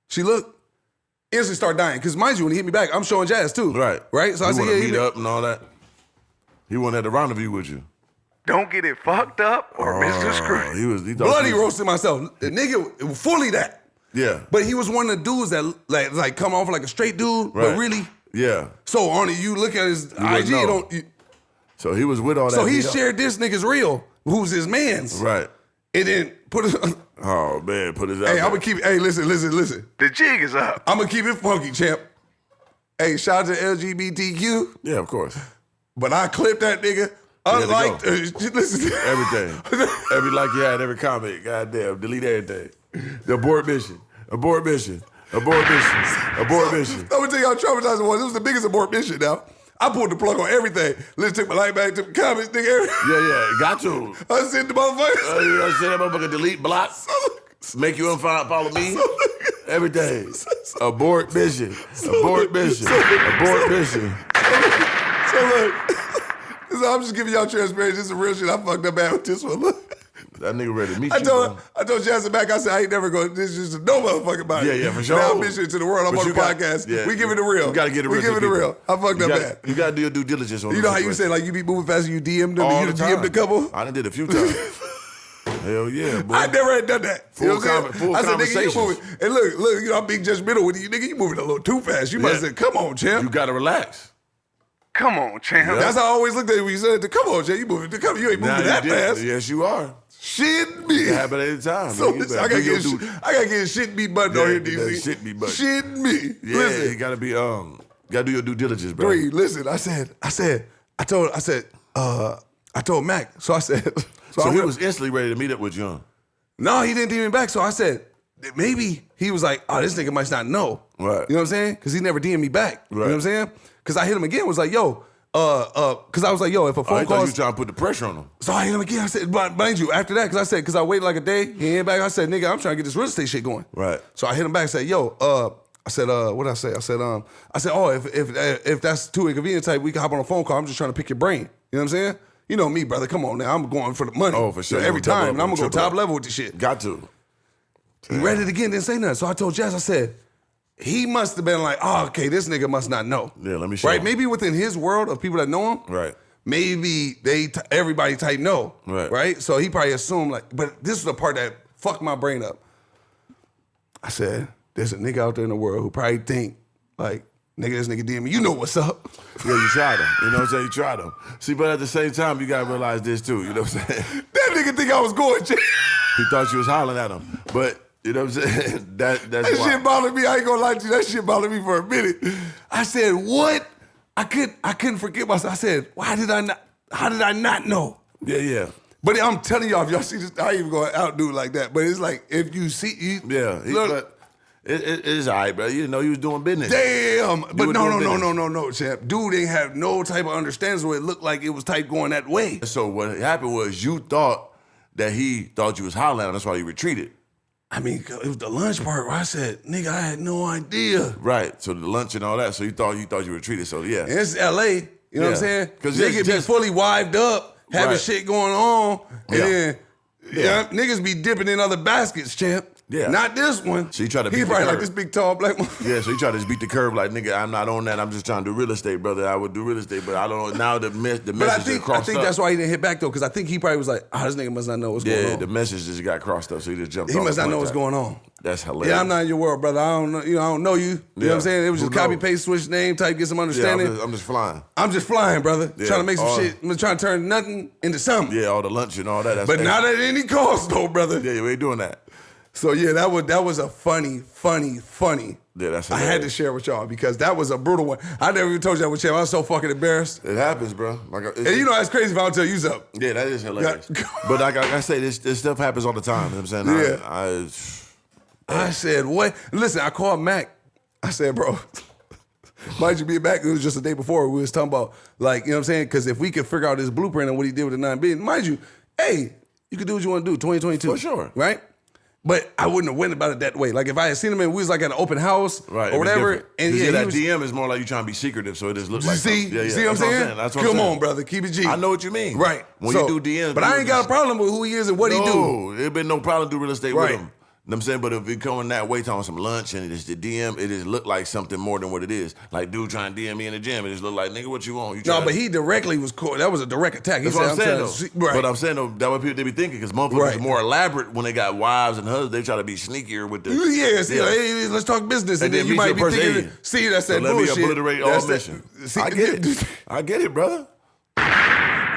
she looked, instantly start dying. Because mind you, when he hit me back, I'm showing Jazz too. Right. Right? So I he said, wanna yeah, meet up and all that. He wanted the rendezvous with you. Don't get it fucked up or misconstrued. He thought bloody you was- roasted myself. The nigga fully that. Yeah. But he was one of the dudes that like come off like a straight dude, Right. but really. Yeah. So on it, you look at his IG, know. you don't. So he was with all that. So he beat up. shared this nigga's reel, who's his man's. Right. And then put it. Oh man, put his out Hey, there. I'm gonna keep. Hey, listen. The jig is up. I'm gonna keep it funky, champ. Hey, shout out to LGBTQ. Yeah, of course. But I clipped that nigga. Unlike, go. listen, Everything. Every like you had, every comment. Goddamn, delete everything. The abort mission. Abort mission. Abort mission. Abort mission. I'm gonna tell you how traumatizing it was. It was the biggest abort mission now. I pulled the plug on everything. Let's take my life back, took the comments, nigga. Yeah, got to. I sent the motherfuckers. You know, say that motherfucker delete, block, make you unfollow me. Everything. Abort mission. Abort mission. Abort mission. So look, I'm just giving y'all transparency. This is real shit. I fucked up bad with this one. Look. That nigga ready to meet I you. told Jackson back, I said, I ain't never going, this is just no motherfucking body. Yeah, for sure. Now I'm mentioning to the world, I'm But on you the got- podcast. yeah, we give it the real. You gotta get it real. We give it the real. I fucked up bad. You gotta do your due diligence on You know how you say, like, you be moving fast and you DM them, all and you the DM time. the couple? I done did a few times. Hell yeah, boy. I never had done that. Full You know what I'm saying? full I said, nigga, you conversations. moving. And look, you know, I'm being judgmental with you. Nigga, you moving a little too fast. You might have Yeah. said, come on, champ. You gotta relax. Come on, champ. That's how I always looked at you when you said it. Come on, champ, you moving. Come, you ain't Now moving you that did. fast. Yes, you are. Shit me. It happen at any time. So man. You listen, better I gotta do your get due- I gotta get a shit beat button on here, that DC. shit beat button. Shit me. Yeah, Listen, you gotta be gotta do your due diligence, bro. three. Listen, I told Mac. So I said, So I he went- was instantly ready to meet up with you. No, he didn't DM me back. So I said, maybe he was like, oh, this nigga might not know. Right. You know what I'm saying? Because he never DM'd me back. You know Right. what I'm saying? Because I hit him again, was like, yo, because I was like, yo, if a I phone thought call. you was trying to put the pressure on him. So I hit him again. I said, but mind you, after that, because I waited like a day, he ain't back. I said, nigga, I'm trying to get this real estate shit going. Right. So I hit him back and said, yo, I said, what did I say? I said, oh, if that's too inconvenient type, we can hop on a phone call. I'm just trying to pick your brain. You know what I'm saying? You know me, brother. Come on now. I'm going for the money. Oh, for sure. Every You gonna time. double And up, I'm going to go triple top up. level with this shit. Got to. He read it again, didn't say nothing. So I told Jazz, I said, he must have been like, oh, okay, this nigga must not know. Yeah, let me show Right? him. Maybe within his world of people that know him, Right. maybe everybody type no. Right. So he probably assumed like, but this is the part that fucked my brain up. I said, there's a nigga out there in the world who probably think like, nigga, this nigga DM me, you know what's up. Yeah, you tried him. You know what I'm saying? You tried him. See, but at the same time, you gotta realize this too. You know what I'm saying? That nigga think I was going to He thought you was hollering at him. But, you know what I'm saying? That's That why. shit bothered me. I ain't gonna lie to you. That shit bothered me for a minute. I said, what? I couldn't forget myself. I said, how did I not know? Yeah. But I'm telling y'all, if y'all see this, I ain't even gonna outdo it like that. But it's like, if you see, Yeah. look, It's all right, bro. You know, he was doing business. damn. But were no, doing business. no, champ. Dude ain't have no type of understanding, so it looked like it was type going that way. So what happened was you thought that he thought you was hollering at him. That's why he retreated. I mean, it was the lunch part where I said, nigga, I had no idea. Right. So the lunch and all that. So you thought you retreated. So yeah. And it's LA, you know what I'm Yeah. saying? 'Cause Niggas be just- fully wived up, having Right. shit going on, and Yeah. then niggas be dipping in other baskets, champ. Yeah. Not this one. So you try to He beat the probably like curve. this big tall black motherfucker. Yeah, so he tried to just beat the curve like, nigga, I'm not on that. I'm just trying to do real estate, brother. I would do real estate, but I don't know. Now the message But I just think crossed that's up. why he didn't hit back though, because I think he probably was like, this nigga must not know what's going Yeah, on. the message just got crossed up, so he just jumped He off must the not know point what's type. going on. That's hilarious. Yeah, I'm not in your world, brother. I don't know. I don't know you. You know what Yeah. I'm saying? It was Who just copy knows? paste, switch name type, get some Yeah, understanding. I'm just flying. I'm just flying, brother. Yeah. Trying to make some All- shit. I'm trying to turn nothing into something. Yeah, all the lunch and all that. That's But extra. not at any cost, though, brother. Yeah, we ain't doing that. So yeah, that was a funny. Yeah, that's I had to hilarious. share with y'all because that was a brutal one. I never even told y'all with Champ. I was so fucking embarrassed. It happens, bro. Like, And you know that's crazy if I don't tell you something. yeah, that is hilarious. Yeah. But like I say, this stuff happens all the time. You know what I'm saying? Yeah. I said, what? Listen, I called Mac. I said, bro, mind you, being back, it was just the day before. We was talking about, like, you know what I'm saying? Because if we could figure out this blueprint and what he did with the 9 billion, mind you, hey, you could do what you want to do, 2022. For sure. Right? But I wouldn't have went about it that way. Like, if I had seen him and we was like at an open house or whatever. And yeah, he that was, DM is more like you trying to be secretive, so it just looks like see something. Yeah, see what I'm That's saying? That's what I'm Come saying. on, brother. Keep it G. I know what you mean. Right. When So, you do DMs. But I ain't got a problem with who he is and what he do. No, there been no problem to do real estate Right. with him. You know what I'm saying? But if it coming that way, talking some lunch and it's the DM, it just look like something more than what it is. Like dude trying to DM me in the gym, it just look like, nigga, what you want? You No, tryna- but he directly was cool. That was a direct attack. He That's said, what I'm saying, trying though. to see- right. But I'm saying, though, that's what people they be thinking, because motherfuckers Right. are more elaborate when they got wives and husbands. They try to be sneakier with the... Yeah, see, hey, let's talk business. And, And then then you meet might your be person, thinking, hey, see, that's So that let bullshit. me obliterate all That's mission. See, I get it. I get it, brother.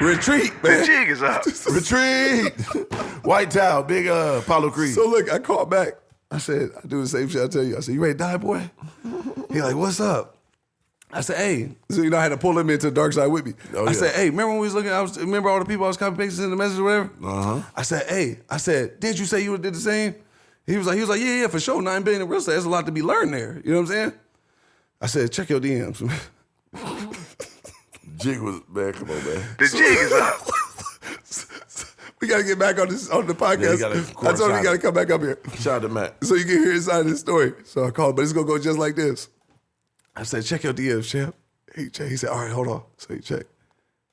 Retreat, The man. jig is up. Retreat. White towel, big Apollo Creed. So look, I called back. I said, I do the same shit I tell you. I said, you ready to die, boy? He like, what's up? I said, hey. So, you know, I had to pull him into the dark side with me. Oh, I yeah. said, hey, remember when we was looking, remember all the people I was copy pasting in the message or whatever? Uh-huh. I said, hey. I said, didn't you say you did the same? He was like, yeah, for sure. 9 billion in real estate. There's a lot to be learned there. You know what I'm saying? I said, check your DMs. Jig was, man, come on, man. The jig is up. We got to get back on the Yeah, you podcast. gotta I told him coincide he got to it. come back up here. Shout out to Matt. So you can hear his side of the story. So I called, but it's going to go just like this. I said, check your DMs, champ. He checked. He said, all right, hold on. So he checked.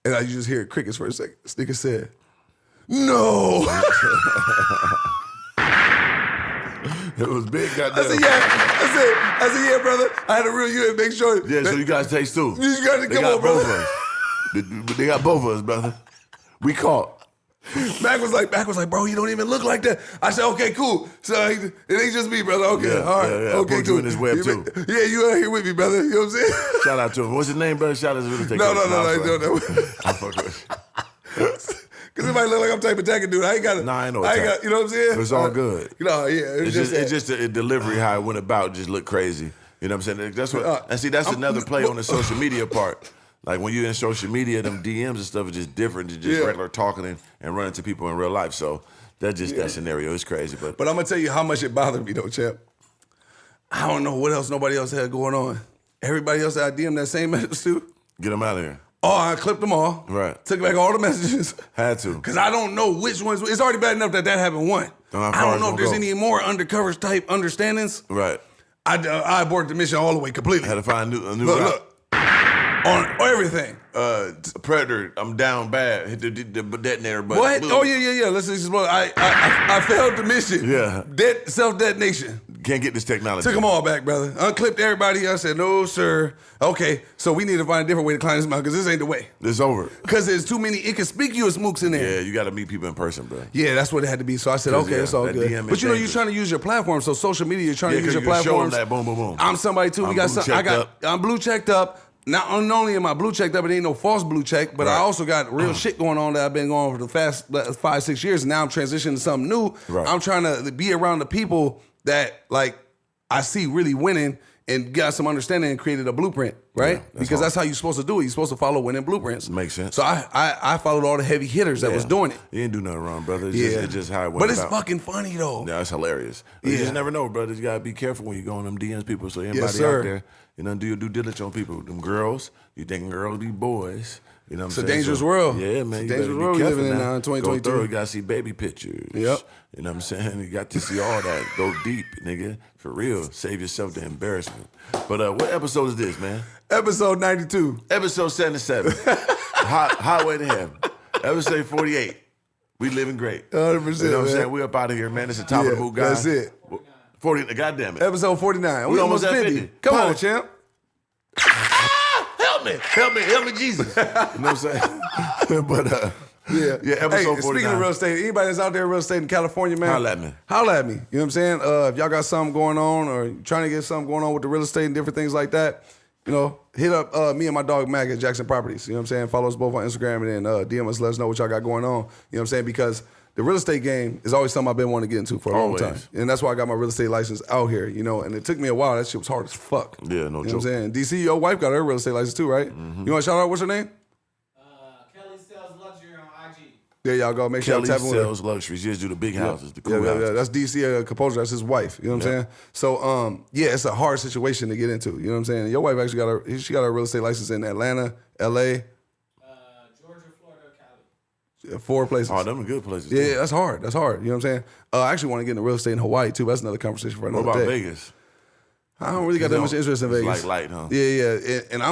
And I just hear crickets for a second. This nigga said, no. It was big, goddamn. I said, yeah. I said, yeah, brother. I had to reel you in, make sure. Yeah, so that- you guys taste too. You gotta They come got on, brother. both of us. They got both of us, brother. We caught. Mac was like, bro, you don't even look like that. I said, okay, cool. So it ain't just me, brother. Okay, Yeah, all right. yeah, yeah. Okay, Put you cool. in this web, You too. Yeah, you out here with me, brother. You know what I'm saying? Shout out to him. What's his name, brother? Shout out to real estate. No, coach. no. I fuck with you. Because it might look like I'm type attacking dude. I ain't got it. Nah, I ain't no I ain't attack. got, you know what I'm saying? It's all good. You know, yeah. It's just the delivery how it went about just looked crazy. You know what I'm saying? That's what. And see, that's another play on the social media part. Like when you're in social media, them DMs and stuff is just different than just regular talking and running to people in real life. So that's just that scenario. It's crazy, but But I'm gonna tell you how much it bothered me though, champ. I don't know what else nobody else had going on. Everybody else that I DM that same message to. get them out of here. Oh, I clipped them all. Right. Took back all the messages. Had to. Because I don't know which ones. It's already bad enough that happened one. How far I don't it's know if gonna there's go. any more undercover type understandings. Right. I aborted the mission all the way completely. Had to find a new Look, route. look. On everything. Predator, I'm down bad. Hit the detonator button. What? Boom. Oh, yeah. Let's explode. I failed the mission. Yeah. Self-detonation. Can't get this technology. Took them all back, brother. Unclipped everybody. I said, no, sir. Okay, so we need to find a different way to climb this mountain because this ain't the way. It's over. Because there's too many inconspicuous mooks in there. Yeah, you got to meet people in person, bro. Yeah, that's what it had to be. So I said, 'Cause, okay, yeah, it's all that good. DM is But you know, you're dangerous. trying to use your platform. So social media, you're trying Yeah, to use 'cause your you can show 'em platforms. that boom, boom, boom. I'm somebody too. I'm blue checked up. Not only am I blue checked up, it ain't no false blue check, but I Right. also got real shit going on that I've been going for the past 5-6 years. And now I'm transitioning to something new. Right. I'm trying to be around the people that like I see really winning and got some understanding and created a blueprint, right? Because hard. that's how you're supposed to do it. You're supposed to follow winning blueprints. Makes sense. So I followed all the heavy hitters that was doing it. You didn't do nothing wrong, brother. It's, Yeah. it's just how it went But it's about. fucking funny though. Yeah, it's hilarious. You Yeah. just never know, brother. You gotta be careful when you go on them DMs people. So anybody sir. out there, you know, do your due diligence on people. Them girls, you thinking girls be boys. You know what It's I'm a saying? dangerous world. Yeah, man. It's a you dangerous better world be we careful living in now. now in Go 2022. thorough. You gotta see baby pictures. Yep. You know what I'm saying? You got to see all that. Go deep, nigga. For real. Save yourself the embarrassment. But what episode is this, man? Episode 92. Episode 77. Highway to Heaven. Episode 48. We living great. 100%, You know what I'm man. saying? We up out of here, man. It's the top of the Yeah, Mook, guys. that's it. 40. God damn it. Episode 49. We almost at 50. Come on, Pilot. champ. Help me, Jesus. You know what I'm saying? But yeah, episode Hey, 49. speaking of real estate, anybody that's out there in real estate in California, man. Holla at me. Holla at me. You know what I'm saying? If y'all got something going on or trying to get something going on with the real estate and different things like that, you know, hit up me and my dog Mac at Jackson Properties. You know what I'm saying? Follow us both on Instagram and then DM us, let us know what y'all got going on. You know what I'm saying? Because the real estate game is always something I've been wanting to get into for a long Always. time. And that's why I got my real estate license out here, you know, and it took me a while. That shit was hard as fuck. Yeah, no You know what I'm joke. saying? DC, your wife got her real estate license too, right? You want to shout out, what's her name? Kelly sells luxury on IG. There y'all go. Make sure y'all Kelly tap in with her. sells luxuries. She just do the big houses, the cool Yeah, houses. that's DC composer. That's his wife. You know what I'm saying? So, yeah, it's a hard situation to get into. You know what I'm saying? Your wife actually got her real estate license in Atlanta, LA, Georgia, Florida, Cali. 4 places. Oh, them are good places. Yeah, too. that's hard. That's hard. You know what I'm saying? I actually want to get into real estate in Hawaii too. But that's another conversation for What another about day. Vegas? I don't really got that much interest in It's Vegas. like light, huh? Yeah. And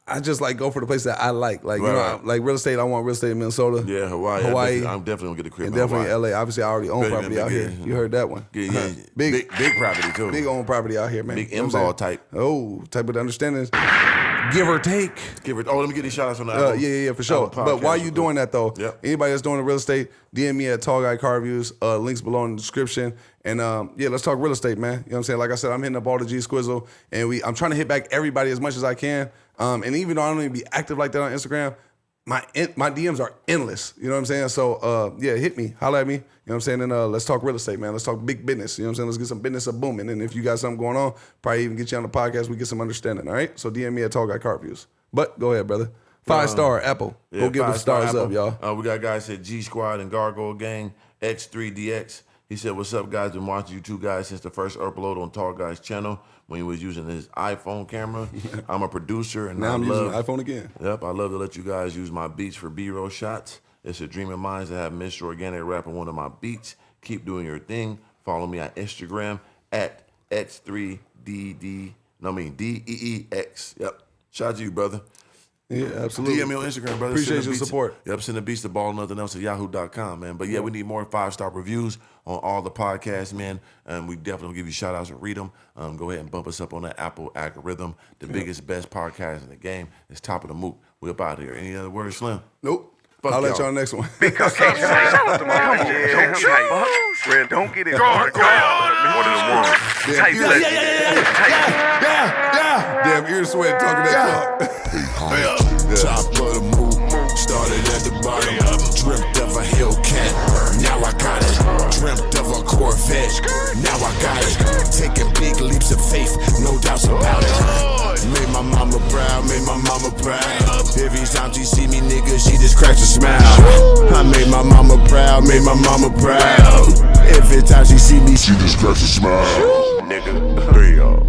I just like go for the place that I like. Like you know, Right. like real estate. I want real estate in Minnesota. Yeah, Hawaii. I'm definitely gonna get a crib. And in definitely Hawaii. LA. Obviously, I already own Better property than out big, here. yeah. You heard that one. Yeah. Big big property too. Big own property out here, man. Big You know what I'm M-ball saying? type. Oh, type of understanding. Give or take. Give it. Oh, let me get these shout outs on that. Yeah, for sure. But while you doing that though, Yep. anybody that's doing the real estate, DM me at Tall Guy Car Reviews. Links below in the description. And yeah, let's talk real estate, man. You know what I'm saying? Like I said, I'm hitting up all the G Squizzle, and I'm trying to hit back everybody as much as I can. And even though I don't even be active like that on Instagram, my DMs are endless. You know what I'm saying? So yeah, hit me, holla at me. You know what I'm saying? And let's talk real estate, man. Let's talk big business. You know what I'm saying? Let's get some business up booming. And if you got something going on, probably even get you on the podcast. We get some understanding. All right? So DM me at Tall Guy Car Reviews. But go ahead, brother. 5-star Apple. Go give us stars up, y'all. We got guys at G Squad and Gargoyle Gang, X3DX. He said, "What's up, guys? Been watching you two guys since the first upload on Tall Guy's channel when he was using his iPhone camera. I'm a producer, and Now I'm love, using the iPhone again. Yep, I love to let you guys use my beats for B-roll shots. It's a dream of mine to have Mr. Organik rapping one of my beats. Keep doing your thing. Follow me on Instagram at X3DEEX. Yep. Shout out to you, brother. Yeah, absolutely. DM me on Instagram, brother. Appreciate Send the your beats- support. Yep, send the beats to ball nothing else at yahoo.com, man. But yeah, we need more 5-star reviews on all the podcasts, man. And we definitely will give you shout outs and read them. Go ahead and bump us up on that Apple algorithm. The biggest, best podcast in the game is Top of the Mook. We up out here. Any other words, Slim? Nope. Fuck I'll let y'all. y'all next one. Because shout out to my homie. Don't get it fucked. Man, don't get it fucked. One of them ones. Type legend. Damn, ear sweat talking that talk. Top of the move, started at the bottom. Dreamt of a Hellcat, now I got it. Dreamt of a Corvette, now I got it. Taking big leaps of faith, no doubts about it. Made my mama proud, made my mama proud. Every time she see me, nigga, she just cracks a smile. I made my mama proud, made my mama proud. Every time she see me, she just cracks a smile. Nigga, 3 y'all.